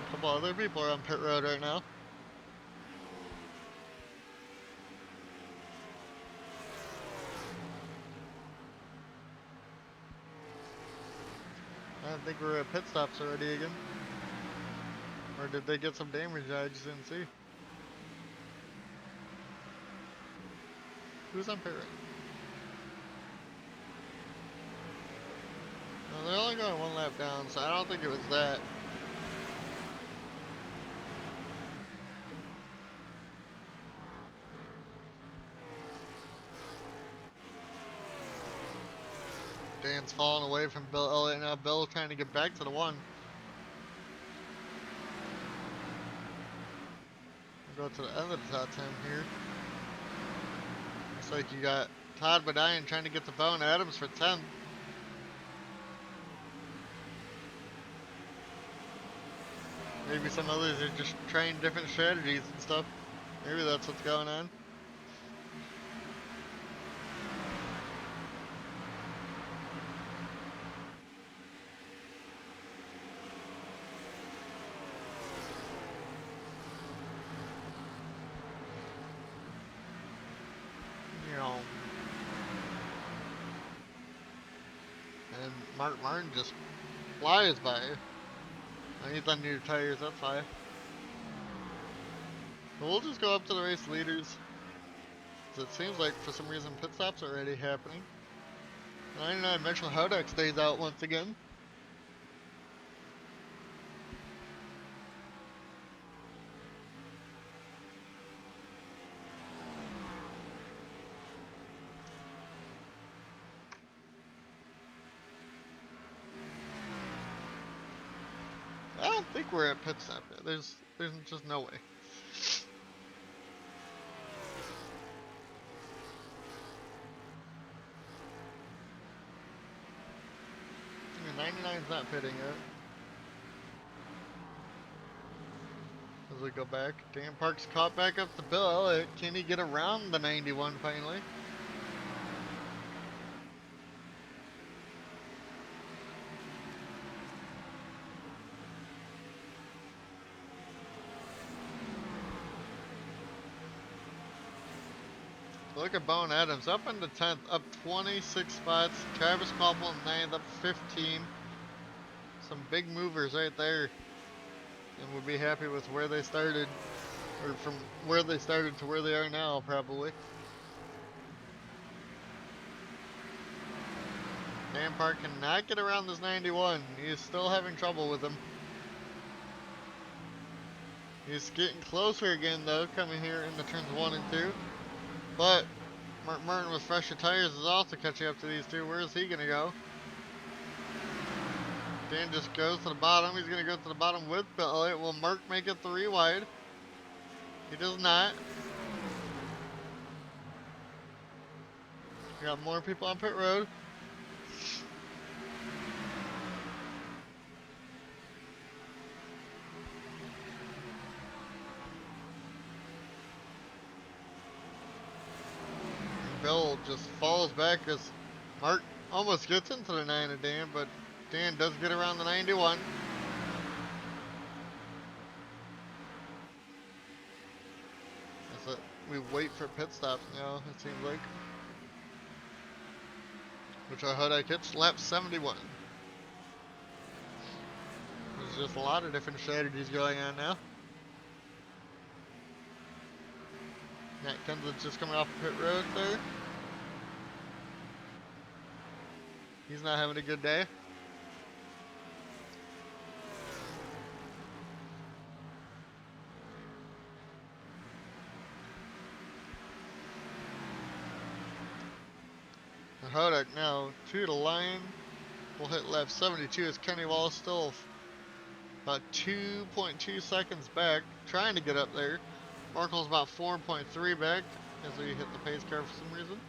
Speaker 1: A couple other people are on pit road right now. I don't think we're at pit stops already again. Or did they get some damage I just didn't see? Who's on pit road? No, they're only going 1 lap down, so I don't think it was that. Dan's falling away from Bill Elliott now. Bill trying to get back to the 1. We'll go to the end of the top 10 here. Looks like you got Todd Badian trying to get the Bone Adams for 10th. Maybe some others are just trying different strategies and stuff. Maybe that's what's going on. Mark Martin just flies by. He's on new tires, that's why. But we'll just go up to the race leaders. It seems like for some reason pit stops are already happening. 99 Mitchell Hodak stays out once again. I don't think we're at pit stop yet. There's just no way. 99's not pitting yet. As we go back, Dan Park's caught back up to Bill Elliott. Can he get around the 91 finally? Look at Bone Adams up into 10th, up 26 spots. Travis Koppel in 9th, up 15. Some big movers right there. And we'll be happy with where they started. Or from where they started to where they are now, probably. Dan Park cannot get around this 91. He is still having trouble with him. He's getting closer again, though, coming here in the turns 1 and 2. But Mark Martin with fresher tires is also catching up to these two. Where is he going to go? Dan just goes to the bottom. He's going to go to the bottom with Bill Elliott. Will Mark make it 3 wide? He does not. We got more people on pit road. Bill just falls back as Mark almost gets into the 9 of Dan, but Dan does get around the 91. That's it. We wait for pit stops now, it seems like. Which I hope I hits lap 71. There's just a lot of different strategies going on now. Matt Kenseth's just coming off pit road there. He's not having a good day. Hodak now 2 to line. We'll hit lap 72 as Kenny Wallace still about 2.2 seconds back, trying to get up there. Markle's about 4.3 back as we hit the pace car for some reason.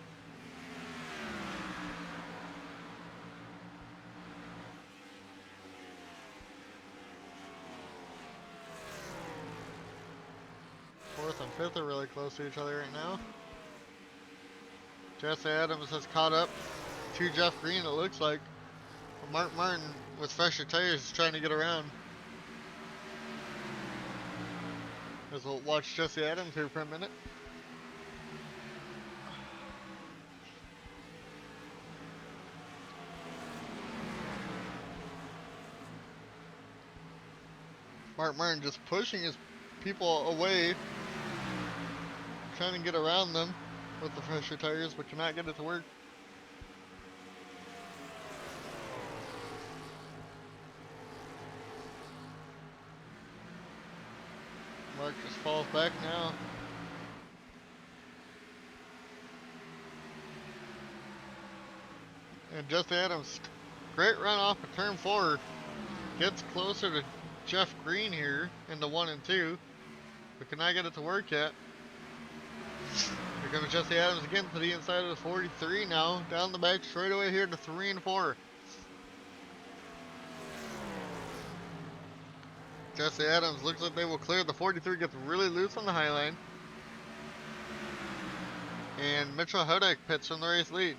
Speaker 1: Fourth and fifth are really close to each other right now. Jesse Adams has caught up to Jeff Green, it looks like. Mark Martin with fresher tires is trying to get around. As we'll watch Jesse Adams here for a minute. Mark Martin just pushing his people away, trying to get around them with the fresher tires, but cannot get it to work. Mark just falls back now. And Jesse Adams, great run off of turn 4. Gets closer to Jeff Green here in the 1 and 2. But cannot get it to work yet. Here comes Jesse Adams again to the inside of the 43 now. Down the back straightaway here to 3 and 4. Jesse Adams looks like they will clear. The 43 gets really loose on the high line. And Mitchell Hodak pits from the race lead.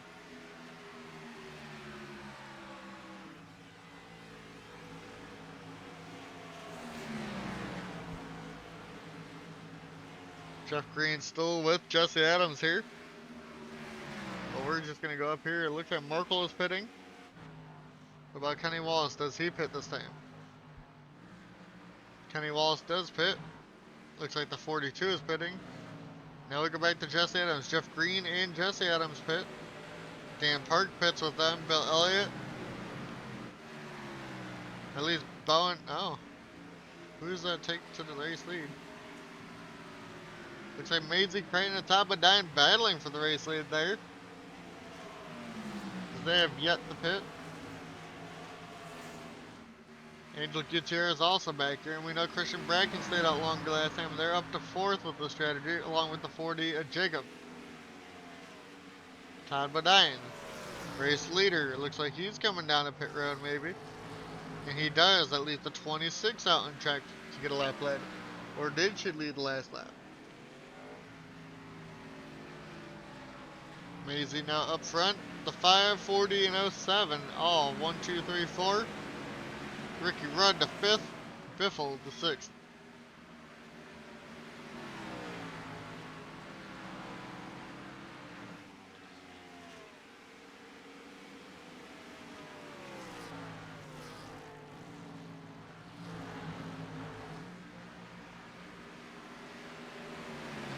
Speaker 1: Jeff Green still with Jesse Adams here. But we're just going to go up here. It looks like Markle is pitting. What about Kenny Wallace? Does he pit this time? Kenny Wallace does pit. Looks like the 42 is pitting. Now we go back to Jesse Adams. Jeff Green and Jesse Adams pit. Dan Park pits with them. Bill Elliott. At least Bowen. Oh. Who does that take to the race lead? Looks like Maisie Creighton and Top of Dine battling for the race lead there. As they have yet to pit. Angel Gutierrez also back here, and we know Christian Bracken stayed out longer last time. They're up to 4th with the strategy, along with the 40 Jacob. Todd Bodine, race leader. Looks like he's coming down a pit road maybe. And he does, at least the 26 out on track to get a lap led. Or did she lead the last lap? Maisie now up front. The 5, 40, and 07. All 1, 2, 3, 4. Ricky Rudd the 5th. Biffle the 6th.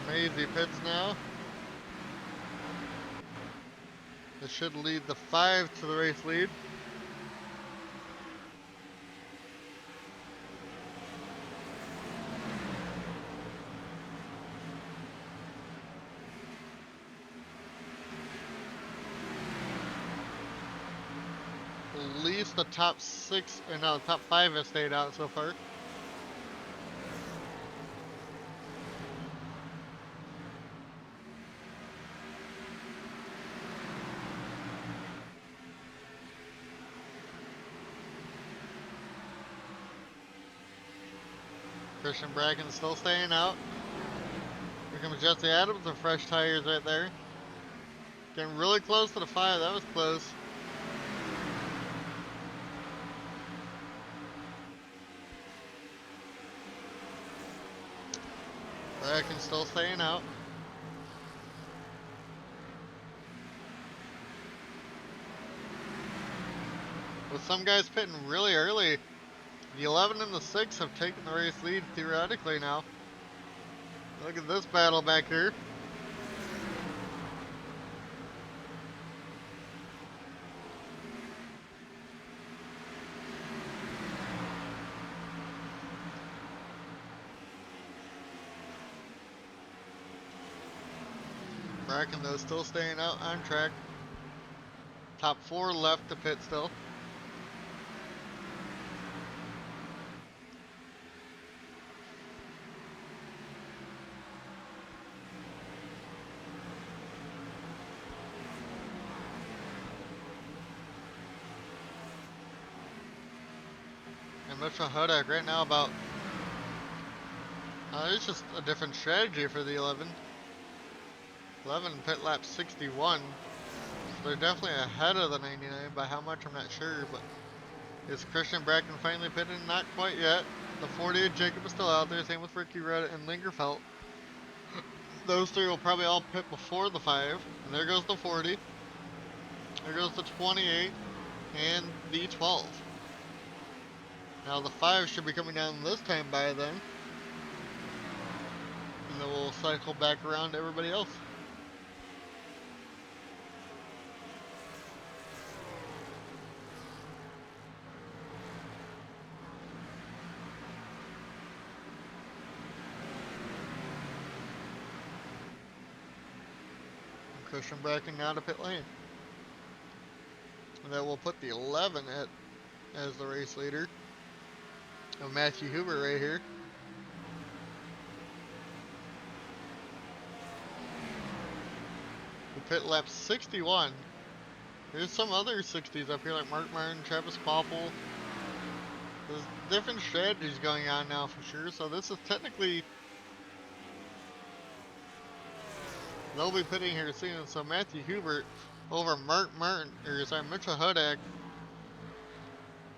Speaker 1: Maisie pits now. This should lead the 5 to the race lead. At least the top 6, or no, the top 5 has stayed out so far. Christian Bracken still staying out. Here comes Jesse Adams with fresh tires right there. Getting really close to the 5. That was close. Bracken still staying out. With some guys pitting really early, the 11 and the 6 have taken the race lead theoretically now. Look at this battle back here. Bracken though still staying out on track. Top 4 left to pit still. And Mitchell Hudak right now about, it's just a different strategy for the 11. 11 pit lap 61. So they're definitely ahead of the 99. By how much, I'm not sure. But is Christian Bracken finally pitting? Not quite yet. The 40 Jacob is still out there. Same with Ricky Rudd and Lingerfelt. Those 3 will probably all pit before the 5. And there goes the 40. There goes the 28. And the 12. Now the 5 should be coming down this time by then. And then we'll cycle back around to everybody else. Christian Bracken now to pit lane. And that will put the 11 as the race leader of Matthew Huber right here. We pit lap 61. There's some other 60s up here like Mark Martin, Travis Poppel. There's different strategies going on now for sure. So this is technically, they'll be pitting here soon. So Matthew Hubert over Mark Martin, or sorry, Mitchell Hudak,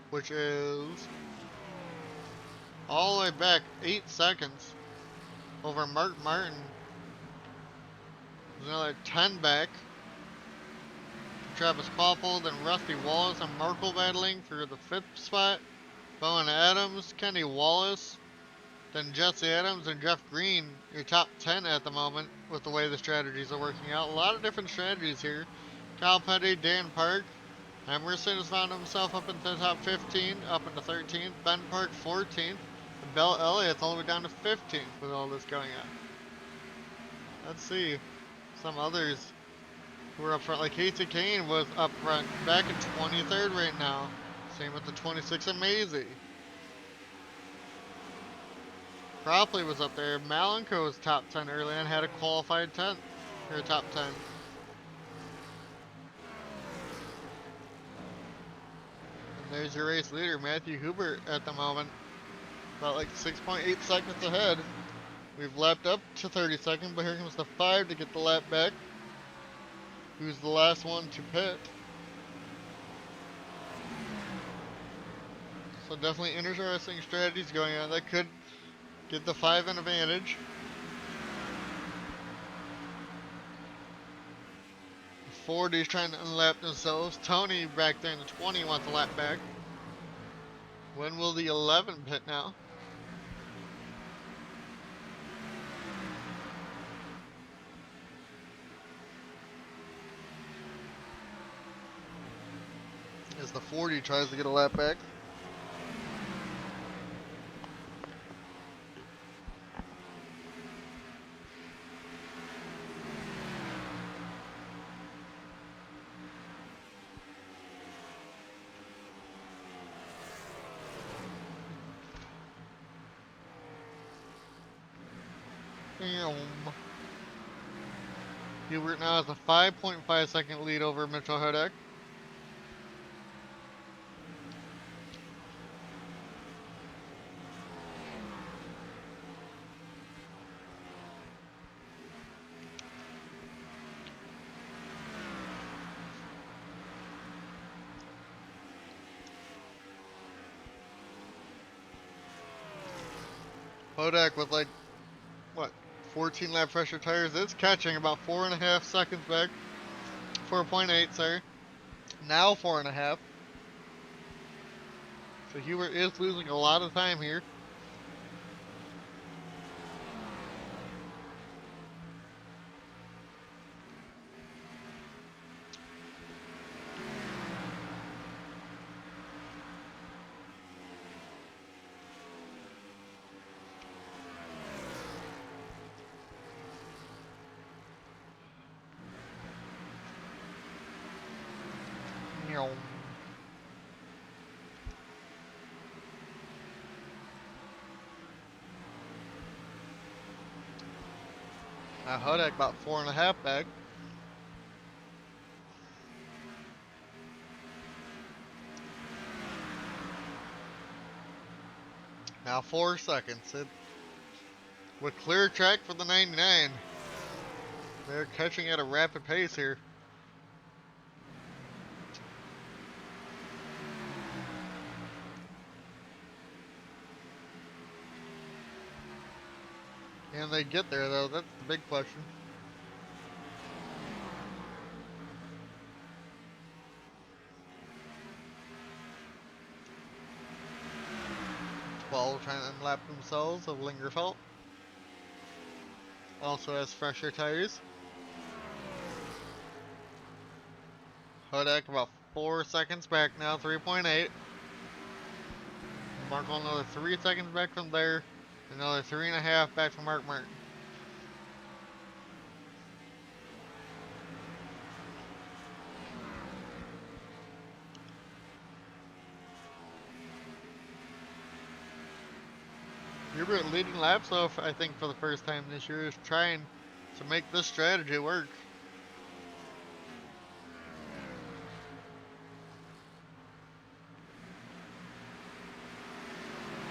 Speaker 1: which is all the way back 8 seconds over Mark Martin. There's another 10 back. Travis Koppel, then Rusty Wallace and Markle battling for the 5th spot. Bowen Adams, Kenny Wallace, then Jesse Adams and Jeff Green, your top 10 at the moment with the way the strategies are working out. A lot of different strategies here. Kyle Petty, Dan Park. Emerson has found himself up into the top 15, up into 13th. Ben Park 14th. And Bell Elliott's all the way down to 15th with all this going on. Let's see some others who are up front. Like Casey Kane was up front back in 23rd right now. Same with the 26 and Maisie. Cropley was up there. Malenko was top 10 early and had a qualified 10th, or a top 10. And there's your race leader, Matthew Hubert, at the moment. About like 6.8 seconds ahead. We've lapped up to 32nd, but here comes the 5 to get the lap back. Who's the last one to pit? So definitely interesting strategies going on. That could give the 5 an advantage. The 40's trying to unlap themselves. Tony back there in the 20 wants a lap back. When will the 11 pit now? As the 40 tries to get a lap back. Damn. Hubert now has a 5.5 second lead over Mitchell Hodak. Hodak with like, what, 14 lap pressure tires. It's catching about 4.5 seconds back. 4.8, sorry. Now 4.5. So Hubert is losing a lot of time here. Now Hodak about 4.5 back. Now 4 seconds. With clear track for the 99. They're catching at a rapid pace here. Can they get there though? That's the big question. 12 trying to unlap themselves of Lingerfelt. Also has fresher tires. Hodak about 4 seconds back now, 3.8. Markle another 3 seconds back from there. Another 3.5 back from Mark Martin. Hubert leading laps off, I think, for the first time this year, is trying to make this strategy work.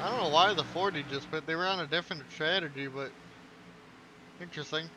Speaker 1: I don't know why the 40 just put. They were on a different strategy, but interesting.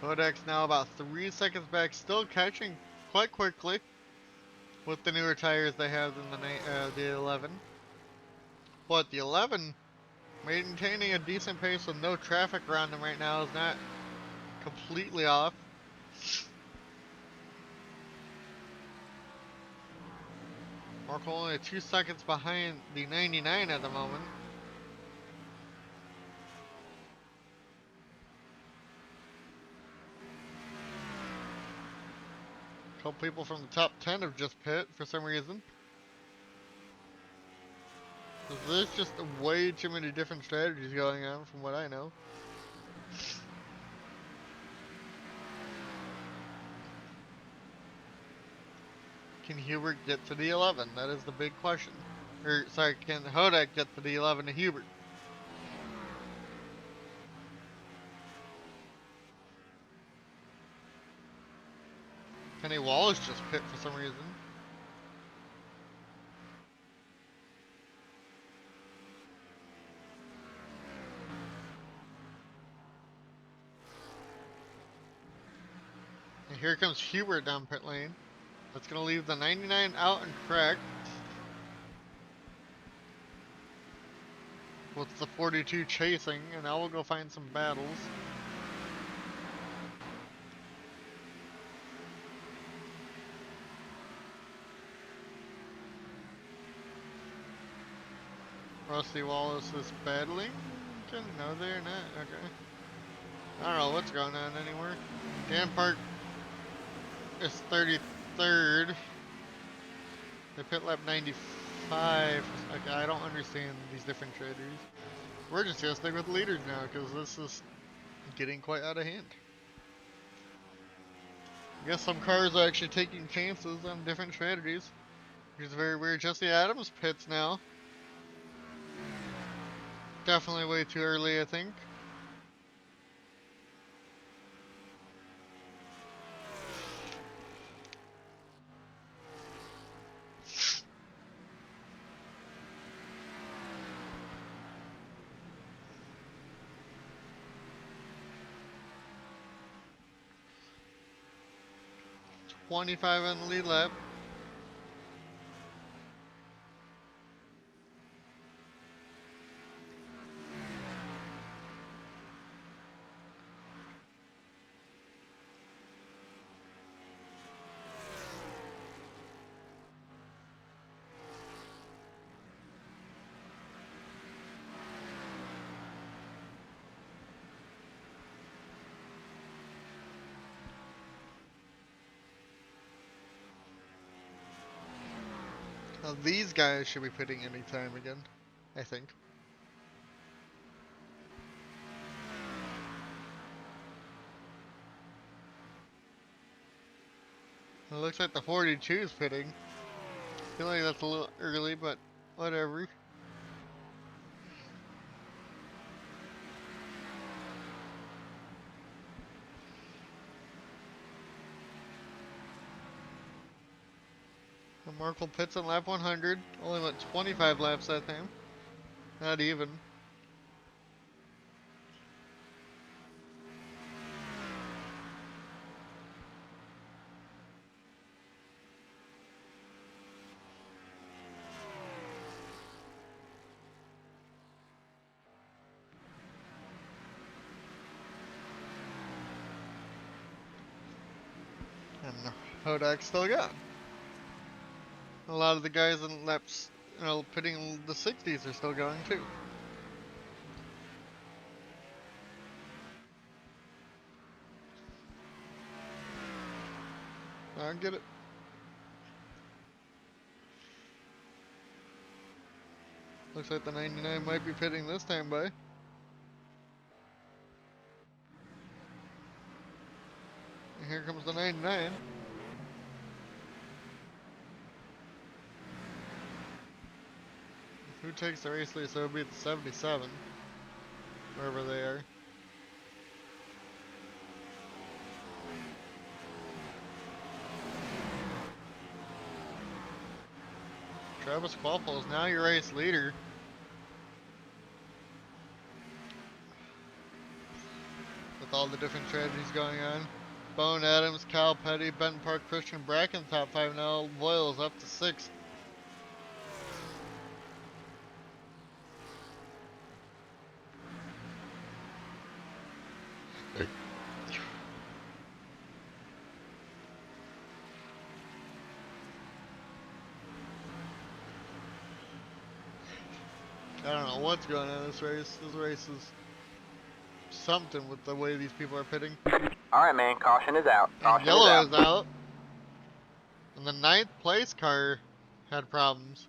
Speaker 1: Hodak's now about 3 seconds back, still catching quite quickly with the newer tires they have than the 11. But the 11, maintaining a decent pace with no traffic around them right now, is not completely off. Marco only 2 seconds behind the 99 at the moment. A couple people from the top 10 have just pit for some reason. There's just way too many different strategies going on from what I know. Can Hubert get to the 11? That is the big question. Or, sorry, can Hodak get to the 11 to Hubert? Kenny Wallace just pit for some reason. And here comes Hubert down pit lane. That's going to leave the 99 out and cracked. With the 42 chasing, and now we'll go find some battles. Rusty Wallace is battling? No, they're not. Okay. I don't know what's going on anymore. Dan Park is 33rd. They pit lap 95. Okay, I don't understand these different traders. We're just gonna stick with leaders now because this is getting quite out of hand. I guess some cars are actually taking chances on different strategies. Which is very weird. Jesse Adams pits now. Definitely way too early, I think. .25 on the lead lap. Now these guys should be pitting any time again, I think. It looks like the 42 is pitting. I feel like that's a little early, but whatever. Markle pits on lap 100. Only went 25 laps that time. Not even. And Hodak's still gone. A lot of the guys in laps, pitting the 60s are still going too. I get it. Looks like the 99 might be pitting this time, by. And here comes the 99. Who takes the race lead? So it'll be the 77. Wherever they are. Travis Quaffle is now your race leader. With all all the different strategies going on. Bone Adams, Kyle Petty, Benton Park, Christian Bracken, top 5 now. Voiles up to 6th. I don't know what's going on in this race. This race is something with the way these people are pitting.
Speaker 2: Alright, man, caution is out.
Speaker 1: And
Speaker 2: Caution is
Speaker 1: yellow
Speaker 2: out.
Speaker 1: is out. And the 9th place car had problems.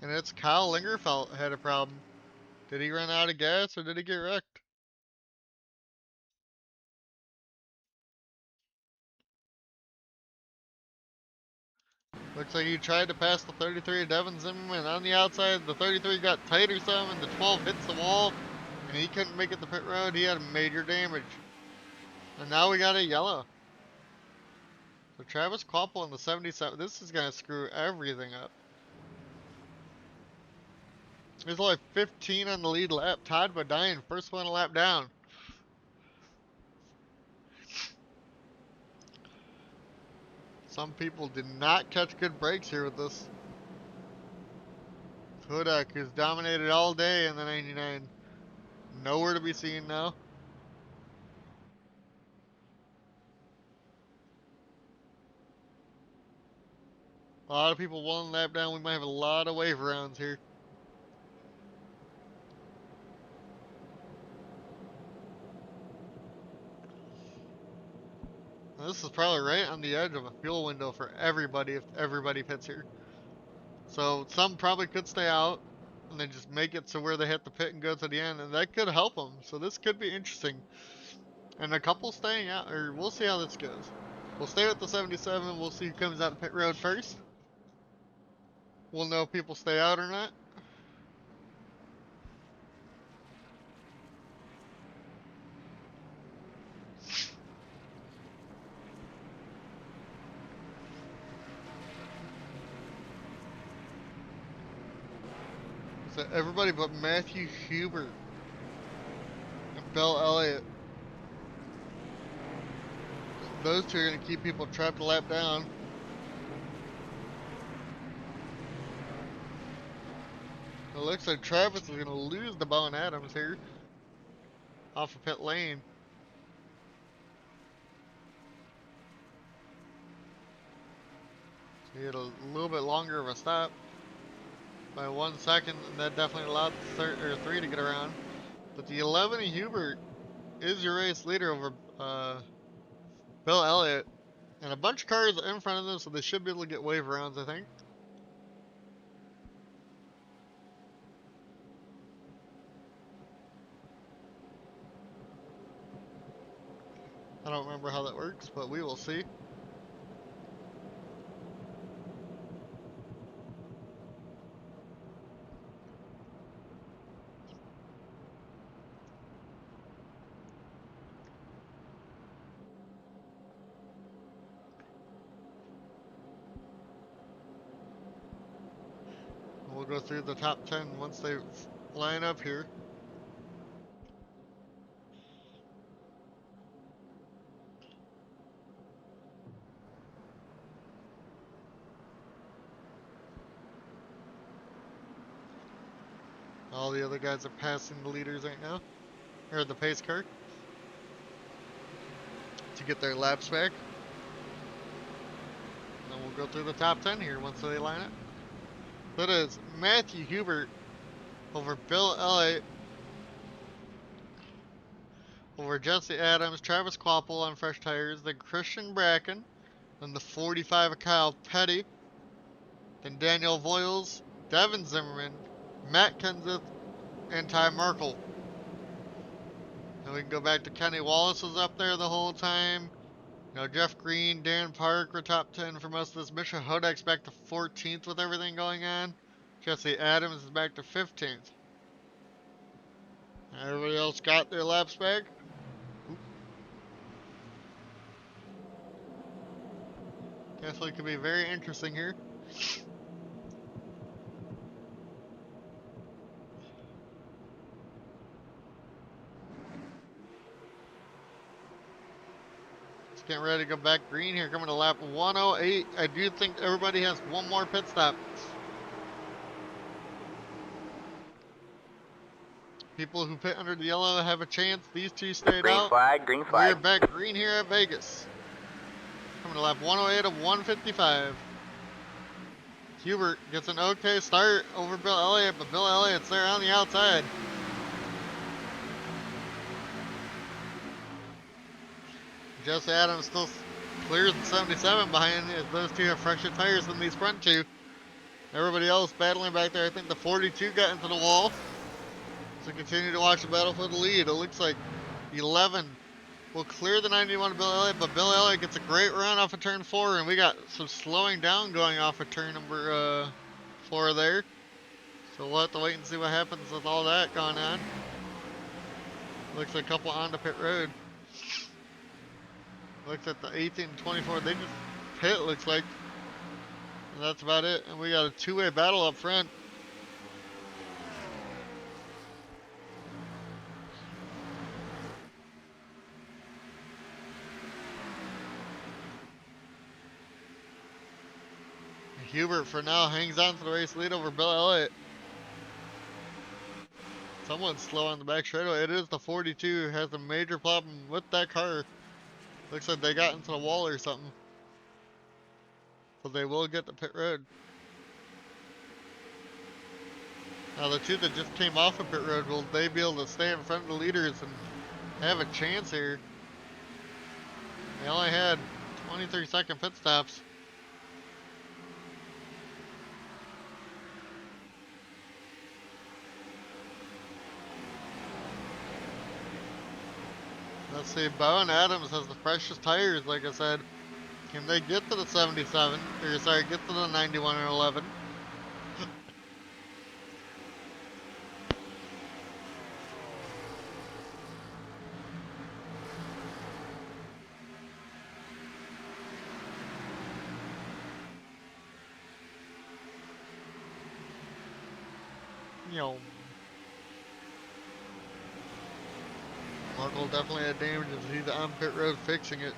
Speaker 1: And it's Kyle Lingerfelt had a problem. Did he run out of gas or did he get wrecked? Looks like he tried to pass the 33 of Devin Zimmerman on the outside. The 33 got tight or something, and the 12 hits the wall, and he couldn't make it the pit road. He had major damage. And now we got a yellow. So Travis Kvapil in the 77. This is going to screw everything up. There's only 15 on the lead lap. Todd Bodine, first one a lap down. Some people did not catch good breaks here with this. Hudak, who's dominated all day in the 99. Nowhere to be seen now. A lot of people one lap down. We might have a lot of wave rounds here. Now, this is probably right on the edge of a fuel window for everybody if everybody pits here. So some probably could stay out and then just make it so where they hit the pit and go to the end, and that could help them. So this could be interesting. And a couple staying out, or we'll see how this goes. We'll stay with the 77. We'll see who comes out the pit road first. We'll know if people stay out or not. So everybody but Matthew Hubert and Bill Elliott. Those two are going to keep people trapped a lap down. It looks like Travis is going to lose the Bone Adams here off of pit lane. So he had a little bit longer of a stop by 1 second, and that definitely allowed the 3 to get around. But the 11 of Hubert is your race leader over Bill Elliott. And a bunch of cars in front of them, so they should be able to get wave rounds, I think. I don't remember how that works, but we will see. We'll go through the top 10 once they line up here. All the other guys are passing the leaders right now, or the pace car, to get their laps back. And then we'll go through the top 10 here once they line up. That is Matthew Hubert over Bill Elliott, over Jesse Adams, Travis Kvapil on fresh tires, then Christian Bracken, then the 45 of Kyle Petty, then Daniel Voiles, Devin Zimmerman, Matt Kenseth, and Ty Merkel. And we can go back to Kenny Wallace was up there the whole time. You know, Jeff Green, Dan Park were top 10 for most of this. Misha Hodek's back to 14th with everything going on. Jesse Adams is back to 15th. Everybody else got their laps back. Oop. Definitely could be very interesting here. getting ready to go back green here, coming to lap 108. I do think everybody has one more pit stop. People who pit under the yellow have a chance. These two stayed
Speaker 2: Green
Speaker 1: out.
Speaker 2: flag, green
Speaker 1: We are
Speaker 2: flag.
Speaker 1: back green here at Vegas. Coming to lap 108 of 155. Hubert gets an okay start over Bill Elliott, but Bill Elliott's there on the outside. Jesse Adams still clears the 77 behind as those two have fresher tires than these front two. Everybody else battling back there. I think the 42 got into the wall. So continue to watch the battle for the lead. It looks like 11 will clear the 91 of Bill Elliott, but Bill Elliott gets a great run off of turn 4, and we got some slowing down going off of turn number 4 there. So we'll have to wait and see what happens with all that going on. Looks like a couple onto pit road. Looks at the 18 and 24. They just pit, looks like. And that's about it. And we got a two-way battle up front. Hubert for now hangs on to the race lead over Bill Elliott. Someone's slow on the back straightaway. It is the 42 who has a major problem with that car. Looks like they got into the wall or something. So they will get the pit road. Now the two that just came off of pit road, will they be able to stay in front of the leaders and have a chance here? They only had 23-second pit stops. Let's see, Bowen Adams has the freshest tires, like I said. Can they get to the 77? Or sorry, get to the 91 or 11? Yo. Markle definitely had damage as he's on pit road fixing it.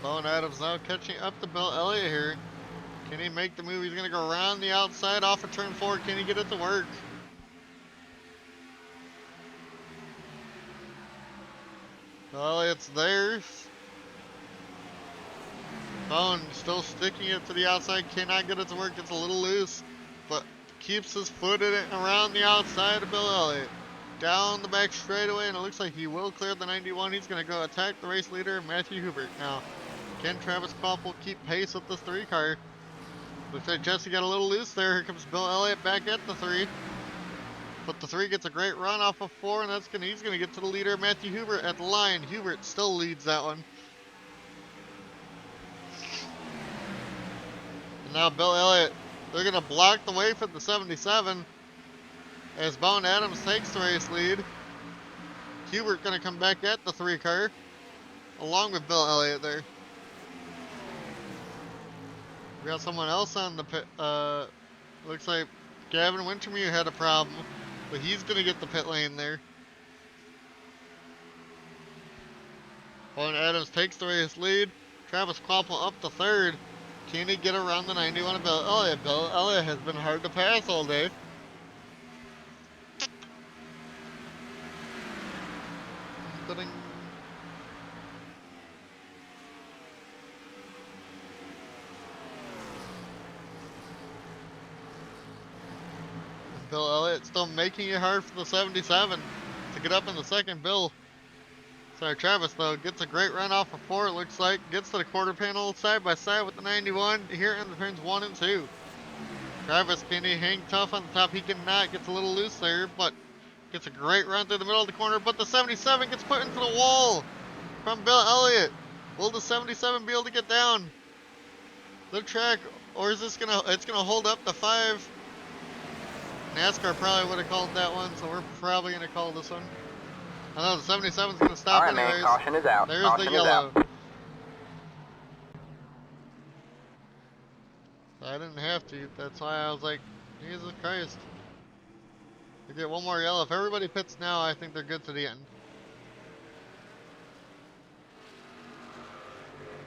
Speaker 1: Bowen Adams now catching up to Bill Elliott here. Can he make the move? He's going to go around the outside off of turn 4. Can he get it to work? Bill Elliott's there. Bowen still sticking it to the outside. Cannot get it to work. It's a little loose. But keeps his foot in it around the outside of Bill Elliott. Down the back straightaway, and it looks like he will clear the 91. He's going to go attack the race leader, Matthew Hubert. Now, can Travis Koppel keep pace with this 3 car? Looks like Jesse got a little loose there. Here comes Bill Elliott back at the 3. But the 3 gets a great run off of 4, and he's gonna get to the leader, Matthew Hubert, at the line. Hubert still leads that one. And now Bill Elliott, they're gonna block the way for the 77 as Bowen Adams takes the race lead. Hubert gonna come back at the 3 car, along with Bill Elliott there. We got someone else on the pit. Looks like Gavin Wintermute had a problem, but he's gonna get the pit lane there. Bowen Adams takes the race lead. Travis Koppel up to 3rd. Can he get around the 91 of Bill Elliott? Bill Elliott has been hard to pass all day. Ding. Bill Elliott still making it hard for the 77 to get up in the second. Sorry, Travis though gets a great run off of 4. It looks like gets to the quarter panel side by side with the 91 here in the turns 1 and 2. Travis, can he hang tough on the top? He cannot. Gets a little loose there, but gets a great run through the middle of the corner. But the 77 gets put into the wall from Bill Elliott. Will the 77 be able to get down the track, or is this it's gonna hold up the 5? NASCAR probably would have called that one, so we're probably gonna call this one. I know the 77's gonna stop
Speaker 2: Alright,
Speaker 1: anyways.
Speaker 2: man, caution is out.
Speaker 1: There's the yellow. I didn't have to. That's why I was like, Jesus Christ. They get one more yellow. If everybody pits now, I think they're good to the end.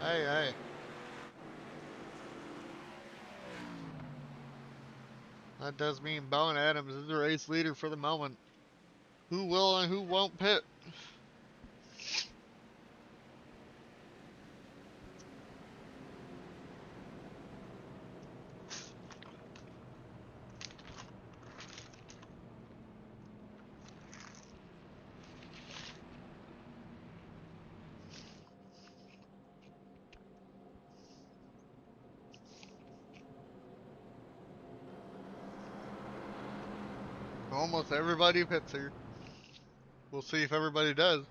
Speaker 1: Hey, hey. That does mean Bowen Adams is the race leader for the moment. Who will and who won't pit? Almost everybody pits here. We'll see if everybody does.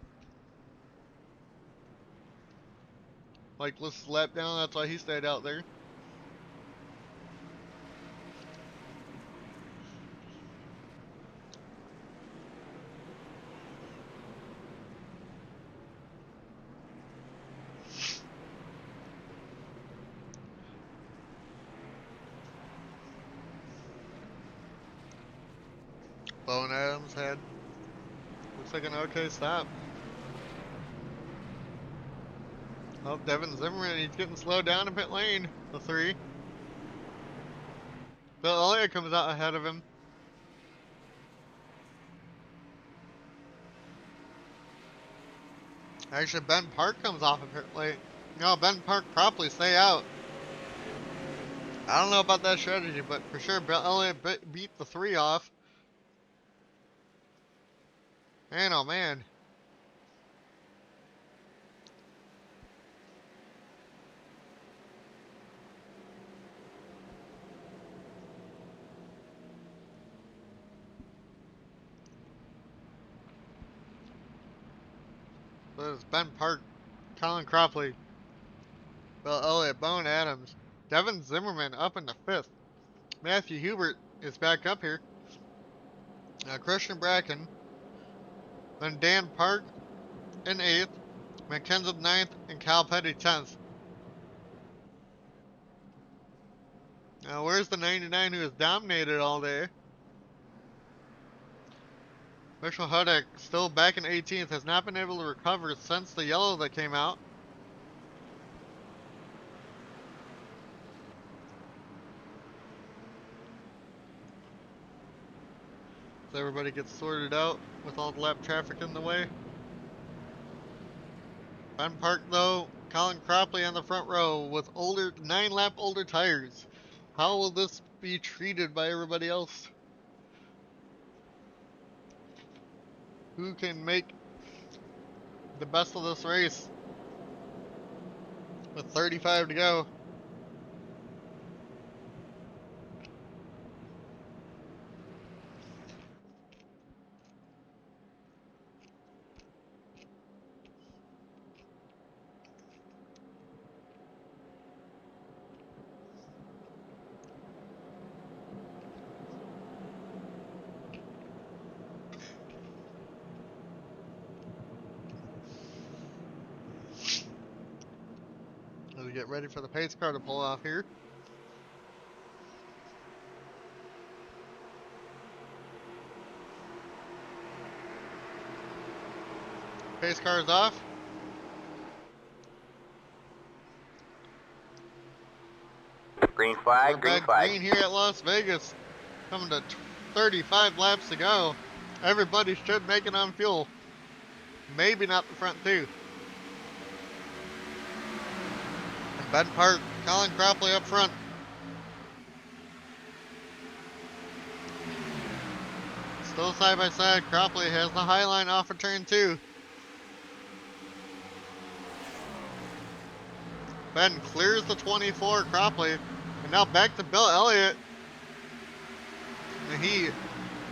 Speaker 1: Like, let's lap down. That's why he stayed out there. Bowen Adams had, looks like an okay stop. Oh, Devin Zimmerman, he's getting slowed down in pit lane. The 3. Bill Elliott comes out ahead of him. Actually, Ben Park comes off of pit lane. No, Ben Park properly stay out. I don't know about that strategy, but for sure, Bill Elliott beat the 3 off. Man, oh man. So it's Ben Park, Colin Cropley, Bill Elliott, Bowen Adams, Devin Zimmerman up in the 5th. Matthew Hubert is back up here. Christian Bracken. Then Dan Park in 8th. McKenzie 9th, and Kyle Petty 10th. Now, where's the 99 who has dominated all day? Mitchell Hudek, still back in 18th, has not been able to recover since the yellow that came out. So everybody gets sorted out with all the lap traffic in the way. Ben Park, though, Colin Cropley on the front row with 9-lap older tires. How will this be treated by everybody else? Who can make the best of this race with 35 to go? As we get ready for the pace car to pull off here. Pace car is off.
Speaker 2: Green
Speaker 1: We're
Speaker 2: flag, green
Speaker 1: back
Speaker 2: flag.
Speaker 1: green here at Las Vegas. Coming to 35 laps to go. Everybody should make it on fuel. Maybe not the front 2. And Ben Park, Colin Cropley up front. Still side by side. Cropley has the high line off of turn 2. Ben clears the 24, Cropley. And now back to Bill Elliott. And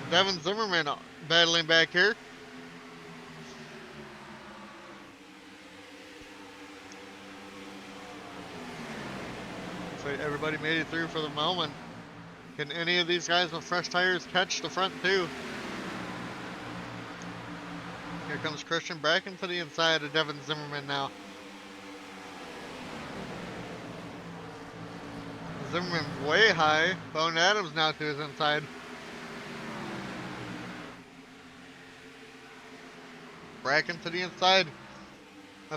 Speaker 1: Devin Zimmerman battling back here. So everybody made it through for the moment. Can any of these guys with fresh tires catch the front 2? Here comes Christian Bracken to the inside of Devin Zimmerman now. Zimmerman way high. Bone Adams now to his inside. Bracken to the inside.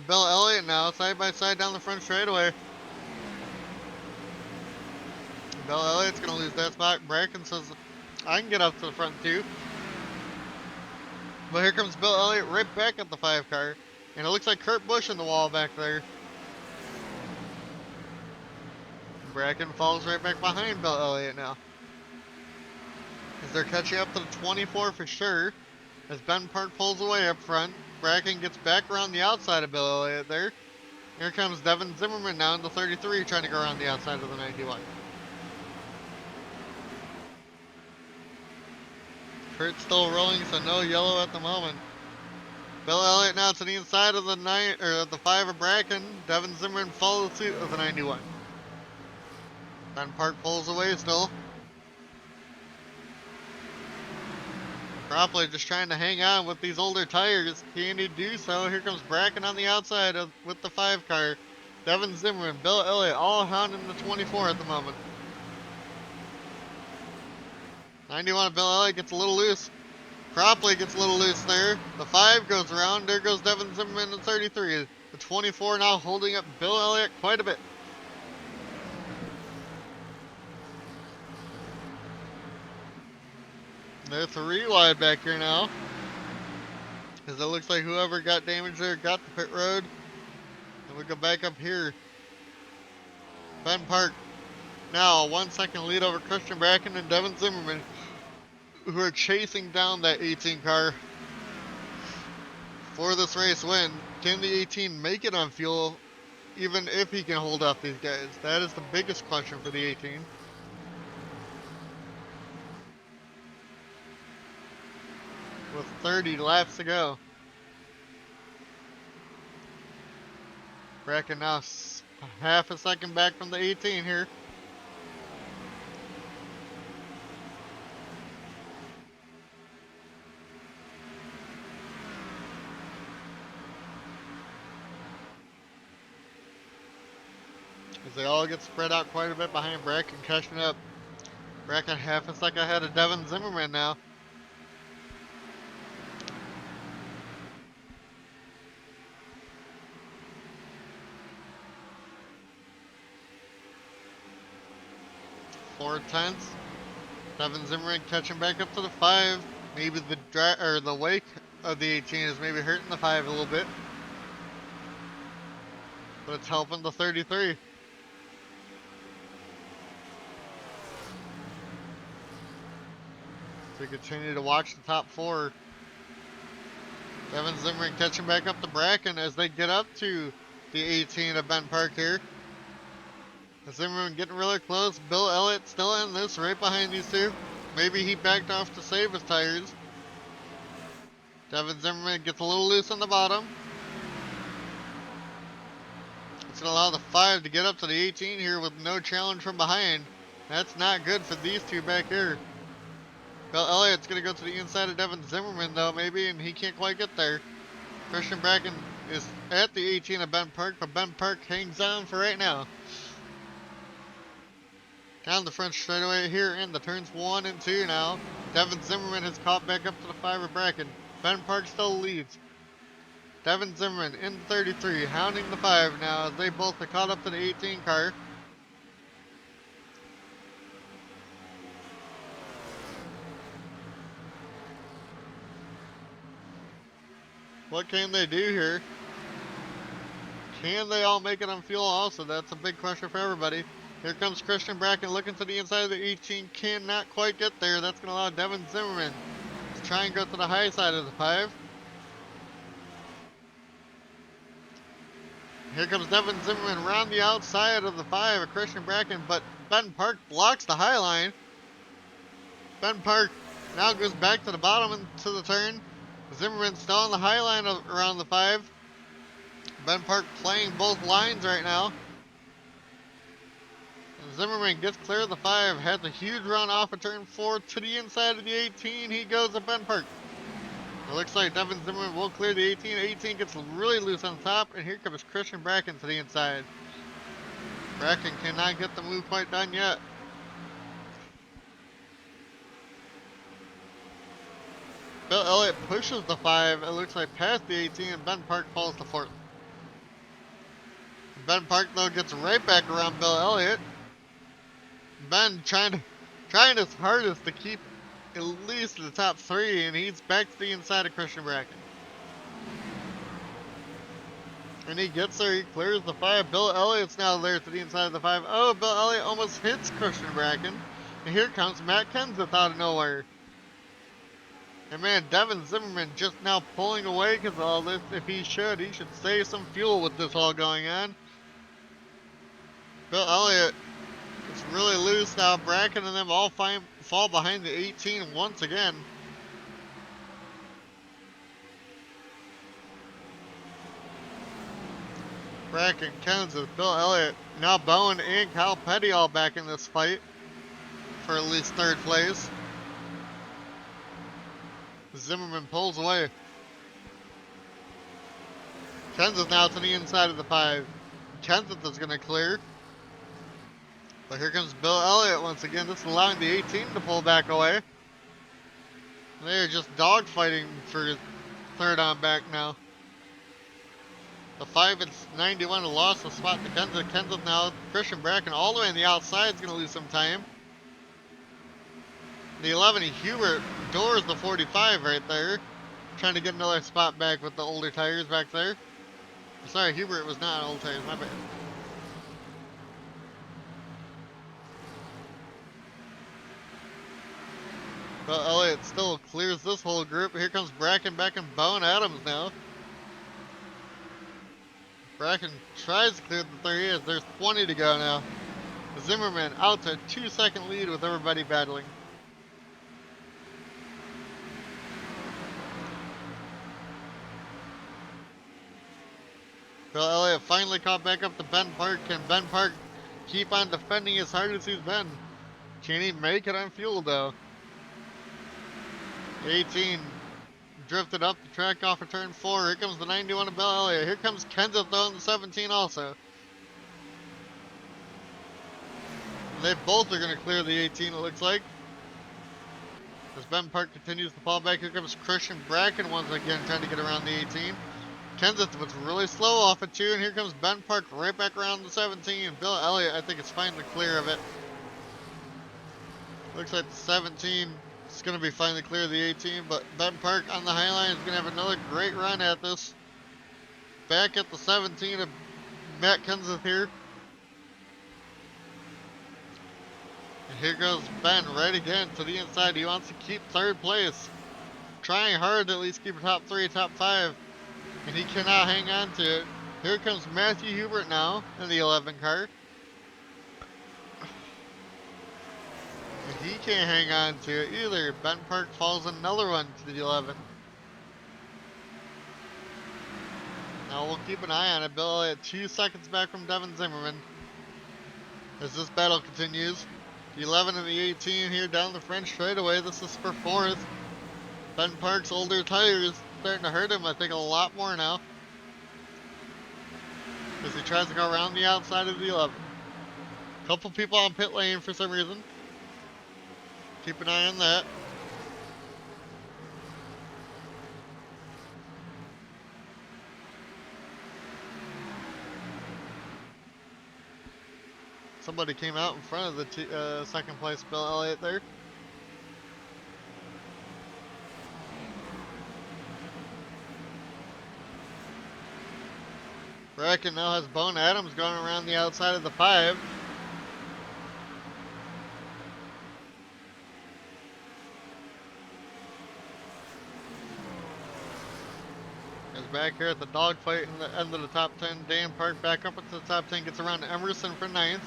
Speaker 1: Bill Elliott now side by side down the front straightaway. Bill Elliott's gonna lose that spot. Bracken says, I can get up to the front too. But here comes Bill Elliott right back at the 5 car. And it looks like Kurt Busch in the wall back there. Bracken falls right back behind Bill Elliott now. As they're catching up to the 24 for sure. As Ben Park pulls away up front. Bracken gets back around the outside of Bill Elliott there. Here comes Devin Zimmerman now in the 33 trying to go around the outside of the 91. Kurt's still rolling, so no yellow at the moment. Bill Elliott now to the inside of the 5 of Bracken. Devin Zimmerman follows suit of the 91. Ben Park pulls away still. Croppley just trying to hang on with these older tires. Can he do so? Here comes Bracken on the outside with the 5 car. Devin Zimmerman, Bill Elliott, all hounding the 24 at the moment. 91 Bill Elliott gets a little loose. Croppley gets a little loose there. The 5 goes around. There goes Devin Zimmerman in 33. The 24 now holding up Bill Elliott quite a bit. They're 3 wide back here now. As it looks like whoever got damaged there got the pit road. And we go back up here. Ben Park now a 1 second lead over Christian Bracken and Devin Zimmerman, who are chasing down that 18 car for this race win. Can the 18 make it on fuel even if he can hold off these guys? That is the biggest question for the 18. With 30 laps to go. Bracken now half a second back from the 18 here. As they all get spread out quite a bit behind Bracken, catching up. Bracken half a second ahead of Devin Zimmerman now. Four tenths. Devin Zimmerman catching back up to the 5. Maybe the wake of the 18 is maybe hurting the 5 a little bit. But it's helping the 33. So we continue to watch the top 4. Devin Zimmerman catching back up to Bracken as they get up to the 18 of Ben Park here. Zimmerman getting really close. Bill Elliott still in this, right behind these 2. Maybe he backed off to save his tires. Devin Zimmerman gets a little loose on the bottom. It's going to allow the 5 to get up to the 18 here with no challenge from behind. That's not good for these 2 back here. Bill Elliott's going to go to the inside of Devin Zimmerman though, maybe, and he can't quite get there. Christian Bracken is at the 18 of Ben Park, but Ben Park hangs on for right now. Down the front straightaway here in the turns 1 and 2 now. Devin Zimmerman has caught back up to the 5 of Bracken. Ben Park still leads. Devin Zimmerman in the 33, hounding the 5 now as they both are caught up to the 18 car. What can they do here? Can they all make it on fuel also? That's a big question for everybody. Here comes Christian Bracken looking to the inside of the 18. Cannot quite get there. That's going to allow Devin Zimmerman to try and go to the high side of the 5. Here comes Devin Zimmerman around the outside of the 5 of Christian Bracken, but Ben Park blocks the high line. Ben Park now goes back to the bottom into the turn. Zimmerman still on the high line around the 5. Ben Park playing both lines right now. Zimmerman gets clear of the 5, has a huge run off of turn 4 to the inside of the 18. He goes at Ben Park. It looks like Devin Zimmerman will clear the 18. 18 gets really loose on top, and here comes Christian Bracken to the inside. Bracken cannot get the move quite done yet. Bill Elliott pushes the 5, it looks like past the 18, and Ben Park falls to 4th. Ben Park, though, gets right back around Bill Elliott. Ben trying his hardest to keep at least the top 3, and he's back to the inside of Christian Bracken. And he gets there, he clears the 5. Bill Elliott's now there to the inside of the 5. Oh, Bill Elliott almost hits Christian Bracken. And here comes Matt Kenseth out of nowhere. And man, Devin Zimmerman just now pulling away because of all this. If he should save some fuel with this all going on. Bill Elliott is really loose now. Bracken and them all fall behind the 18 once again. Bracken, Kenseth, Bill Elliott, now Bowen and Kyle Petty all back in this fight for at least 3rd place. Zimmerman pulls away. Kenseth now to the inside of the 5. Kenseth is going to clear. But here comes Bill Elliott once again. This is allowing the 18 to pull back away. They're just dogfighting for 3rd on back now. The 5 is 91 lost the spot to Kenseth. Kenseth now, Christian Bracken all the way on the outside is going to lose some time. The 11, Hubert doors the 45 right there. Trying to get another spot back with the older tires back there. Sorry, Hubert was not old tires, my bad. But Elliott still clears this whole group. Here comes Bracken back and Bowen Adams now. Bracken tries to clear the 30 as there's 20 to go now. Zimmerman out to a 2-second lead with everybody battling. Bill Elliott finally caught back up to Ben Park. Can Ben Park keep on defending as hard as he's been? Can he make it on fuel though? 18 drifted up the track off of turn 4. Here comes the 91 of Bill Elliott. Here comes Kenseth though in the 17 also. They both are going to clear the 18 it looks like. As Ben Park continues to fall back, here comes Christian Bracken once again trying to get around the 18. Kenseth was really slow off at 2, and here comes Ben Park right back around the 17. Bill Elliott, I think, is finally clear of it. Looks like the 17 is going to be finally clear of the 18, but Ben Park on the high line is going to have another great run at this. Back at the 17 of Matt Kenseth here. And here goes Ben right again to the inside. He wants to keep 3rd place. Trying hard to at least keep a top 3, top 5. And he cannot hang on to it. Here comes Matthew Hubert now in the 11 car. And he can't hang on to it either. Ben Park falls another one to the 11. Now we'll keep an eye on it. Bill at 2 seconds back from Devin Zimmerman. As this battle continues. The 11 and the 18 here down the French straightaway. This is for 4th. Ben Park's older tires starting to hurt him, I think, a lot more now. As he tries to go around the outside of the 11. Couple people on pit lane for some reason. Keep an eye on that. Somebody came out in front of the 2nd place Bill Elliott there. Bracken now has Bowen Adams going around the outside of the 5. Is back here at the dogfight in the end of the top 10. Dan Park back up into the top 10, gets around Emerson for 9th.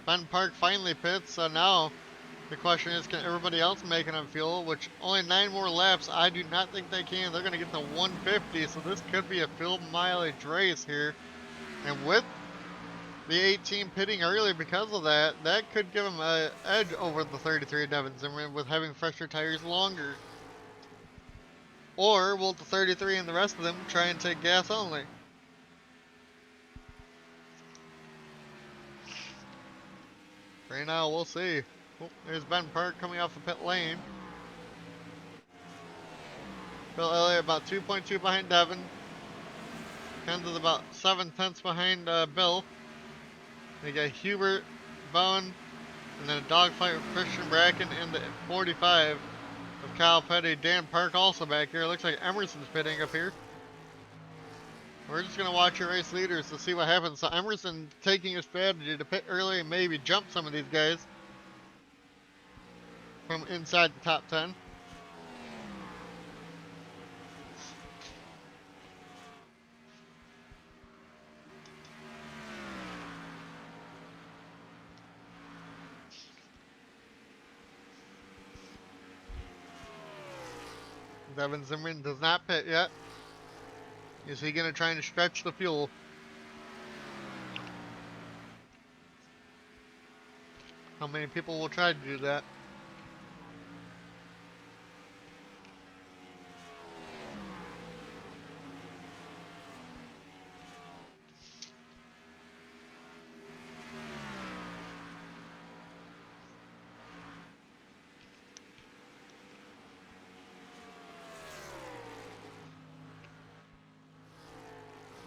Speaker 1: Ben Park finally pits, so now the question is, can everybody else make it on fuel? Which only 9 more laps. I do not think they can. They're going to get to 150, so this could be a fuel mileage race here. And with the 18 pitting early because of that, that could give them an edge over the 33 Devin Zimmerman with having fresher tires longer. Or will the 33 and the rest of them try and take gas only? Right now, we'll see. Oh, there's Ben Park coming off the pit lane. Bill Elliott about 2.2 behind Devin. Ken's about 7 tenths behind Bill. They got Hubert, Bowen, and then a dogfight with Christian Bracken in the 45 of Kyle Petty. Dan Park also back here. Looks like Emerson's pitting up here. We're just going to watch your race leaders to see what happens. So Emerson taking a strategy to pit early and maybe jump some of these guys from inside the top 10. Devin Zimmerman does not pit yet. Is he going to try and stretch the fuel? How many people will try to do that?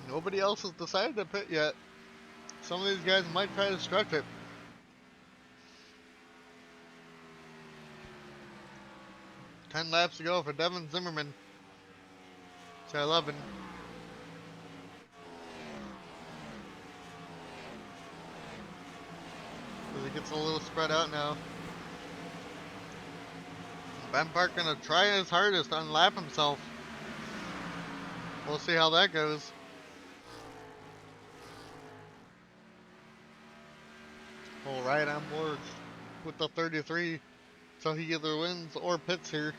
Speaker 1: Nobody else has decided to pit yet. Some of these guys might try to stretch it. 10 laps to go for Devin Zimmerman to 11. As it gets a little spread out now. Ben Park gonna try his hardest to unlap himself. We'll see how that goes. All right, on board with the 33. So he either wins or pits here.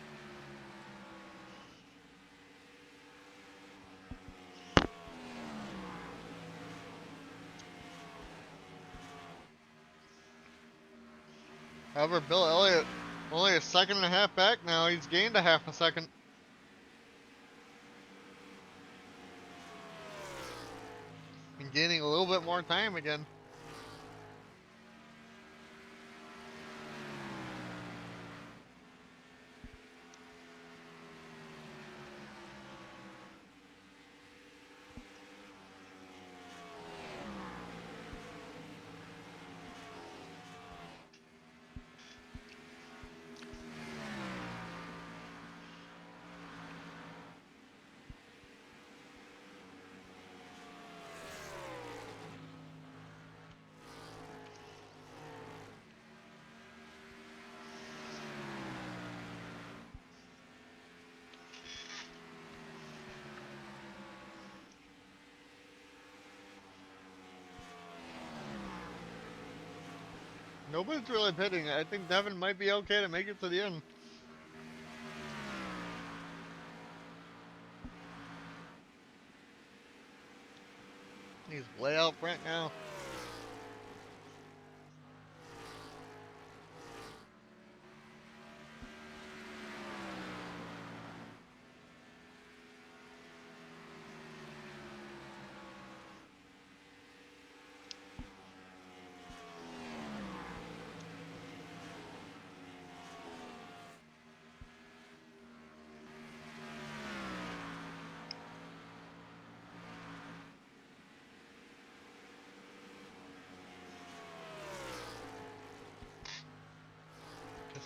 Speaker 1: However, Bill Elliott only a second and a half back now. He's gained a half a second. And gaining a little bit more time again. Nobody's really pitting. I think Devin might be okay to make it to the end. He's way out front now.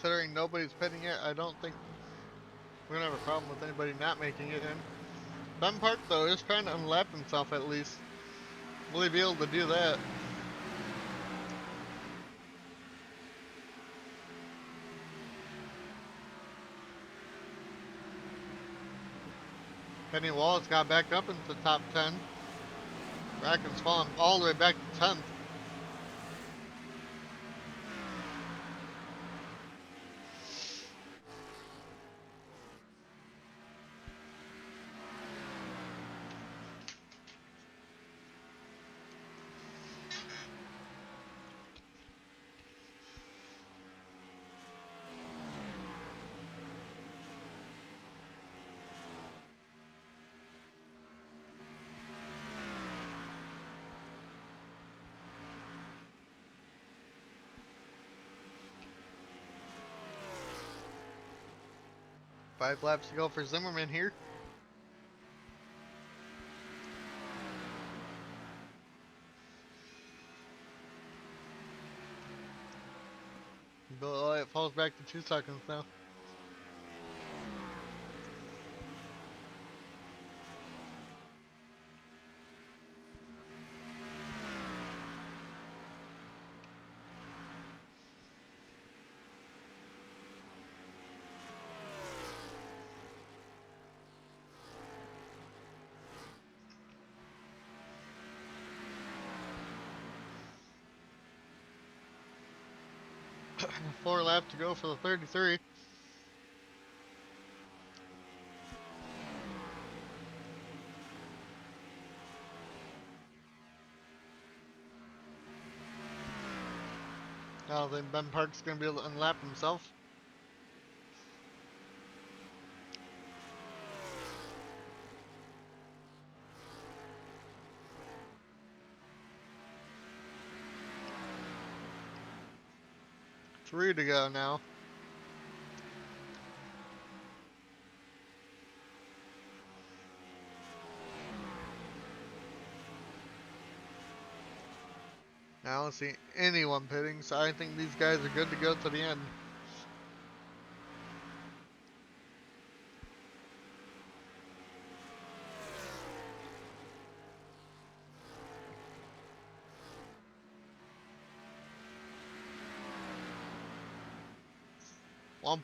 Speaker 1: Considering nobody's pitting it, I don't think we're gonna have a problem with anybody not making it in. Ben Park though is trying to unlap himself at least. Will he be able to do that? Kenny Wallace got back up into the top 10. Bracken's fallen all the way back to 10th. 5 laps to go for Zimmerman here. Bill Elliott falls back to 2 seconds now. Four laps to go for the 33. Now then Ben Park's going to be able to unlap himself. Three to go now. Now I don't see anyone pitting, so I think these guys are good to go to the end.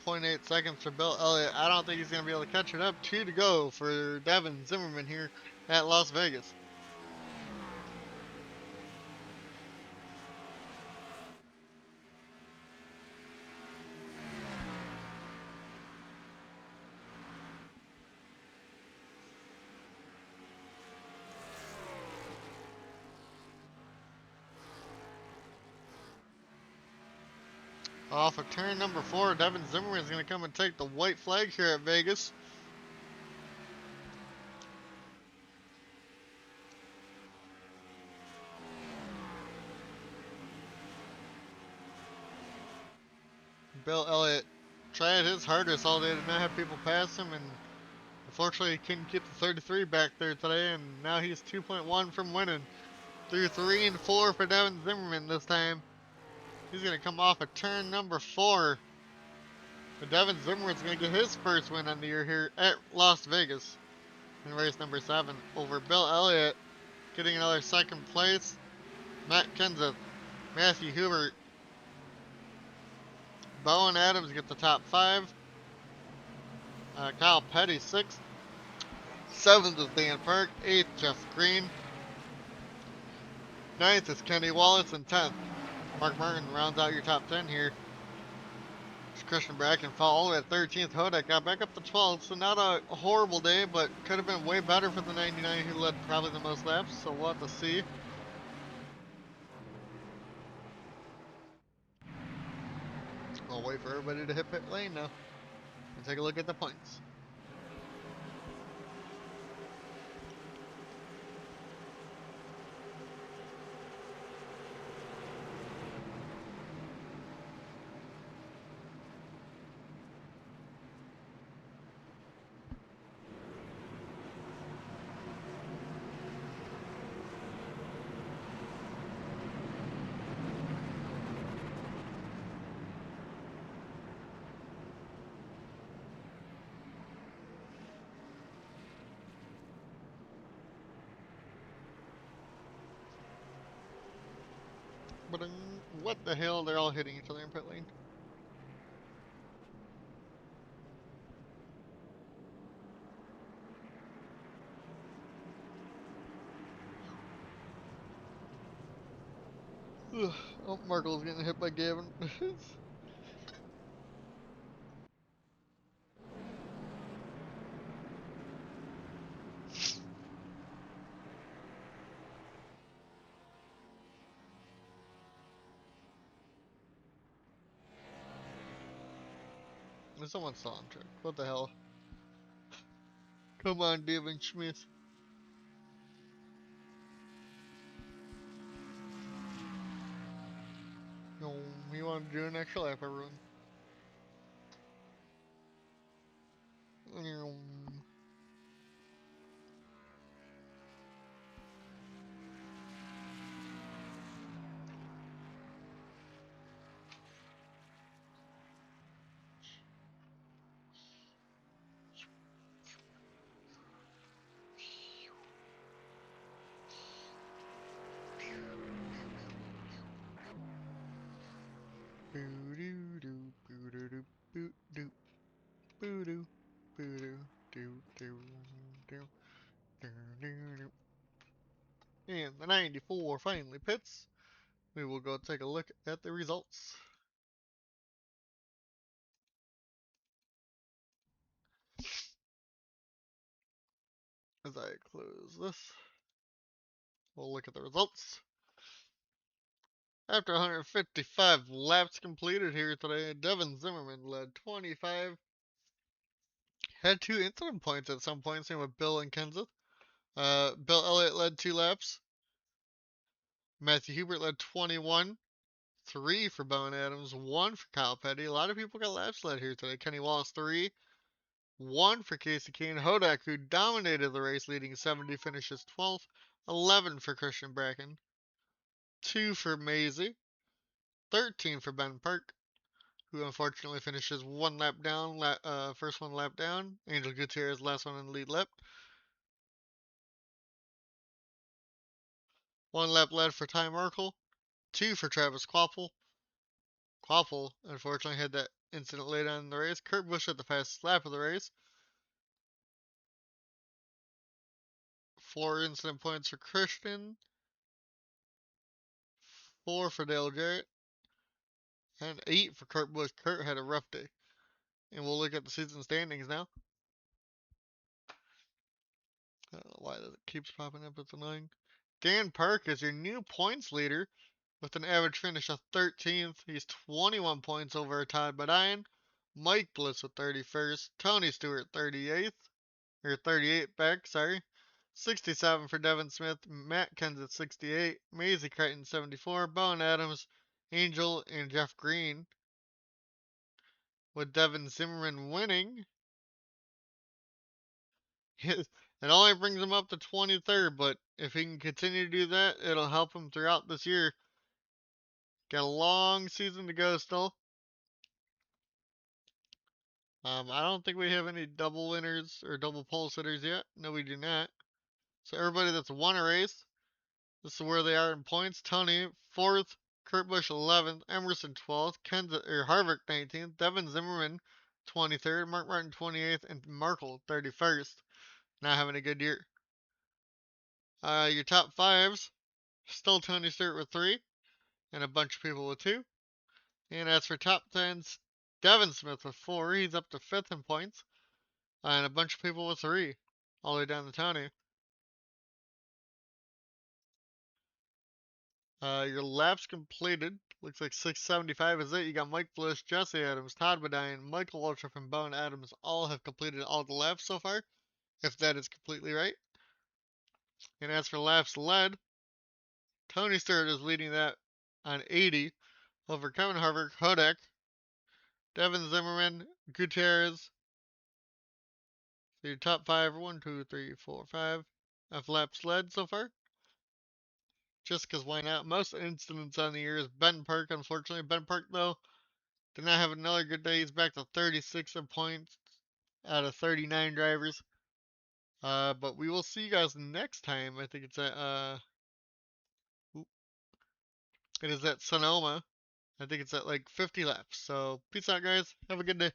Speaker 1: .8 seconds for Bill Elliott. I don't think he's going to be able to catch it up. Two to go for Devin Zimmerman here at Las Vegas. Off of turn number 4, Devin Zimmerman is going to come and take the white flag here at Vegas. Bill Elliott tried his hardest all day to not have people pass him, and unfortunately he couldn't get the 33 back there today, and now he's 2.1 from winning. Through 3 and 4 for Devin Zimmerman this time. He's going to come off of turn number 4. But Devin Zimmerman's going to get his first win on the year here at Las Vegas in race number 7 over Bill Elliott, getting another second place. Matt Kenseth, Matthew Hubert, Bowen Adams get the top 5. Kyle Petty 6th. 7th is Dan Park. 8th, Jeff Green. 9th is Kenny Wallace. And 10th, Mark Martin rounds out your top 10 here. Christian Bracken fell all the way at 13th. Hodak got back up to 12th, so not a horrible day, but could have been way better for the 99 who led probably the most laps, so we'll have to see. I'll wait for everybody to hit pit lane now and take a look at the points. But what the hell? They're all hitting each other in pit lane. Ugh. Oh, Markle's getting hit by Gavin. Someone's still on track. What the hell? Come on, David Schmidt. No, you want to do an extra lap, everyone. Boo doo doo boo doo doo boo doo boo doo boo doo doo doo doo doo doo doo. And the 94 finally pits. We will go take a look at the results. As I close this, we'll look at the results. After 155 laps completed here today, Devin Zimmerman led 25. Had 2 incident points at some point, same with Bill and Kenseth. Bill Elliott led 2 laps. Matthew Hubert led 21. 3 for Bowen Adams, 1 for Kyle Petty. A lot of people got laps led here today. Kenny Wallace 3. 1 for Casey Kane. Hodak, who dominated the race, leading 70, finishes 12th. 11 for Christian Bracken. 2 for Maisie. 13 for Ben Park, who unfortunately finishes 1 lap down, first 1 lap down. Angel Gutierrez, last one in the lead lap. 1 lap led for Ty Markle. 2 for Travis Quapple. Quapple, unfortunately, had that incident late on in the race. Kurt Busch had the fastest lap of the race. 4 incident points for Christian. 4 for Dale Jarrett. And 8 for Kurt Busch. Kurt had a rough day. And we'll look at the season standings now. I don't know why that keeps popping up. It's annoying. Dan Park is your new points leader with an average finish of 13th. He's 21 points over Todd Badian. Mike Bliss with 31st. Tony Stewart 38th. Or 38 back, sorry. 67 for Devin Smith. Matt Kenseth 68. Maisie Crichton 74. Bowen Adams, Angel, and Jeff Green. With Devin Zimmerman winning. It only brings him up to 23rd, but if he can continue to do that, it'll help him throughout this year. Got a long season to go still. I don't think we have any double winners or double pole sitters yet. No, we do not. So everybody that's won a race, this is where they are in points. Tony, 4th. Kurt Busch, 11th. Emerson, 12th. Harvick, 19th. Devin Zimmerman, 23rd. Mark Martin, 28th. And Markle, 31st. Not having a good year. Your top fives, still Tony Stewart with 3. And a bunch of people with 2. And as for top 10s, Devin Smith with 4. He's up to 5th in points. And a bunch of people with 3. All the way down to Tony. Your laps completed. Looks like 675 is it. You got Mike Bliss, Jesse Adams, Todd Bodine, Michael Waltrip, and Bowen Adams all have completed all the laps so far, if that is completely right. And as for laps led, Tony Stewart is leading that on 80 over Kevin Harvick, Hodak, Devin Zimmerman, Gutierrez. So your top 5 are 1, 2, 3, 4, 5 of laps led so far. Just because why not? Most incidents on the year is Ben Park, unfortunately. Ben Park, though, did not have another good day. He's back to 36 in points out of 39 drivers. But we will see you guys next time. I think it's at it is at Sonoma. I think it's at like 50 laps. So peace out, guys. Have a good day.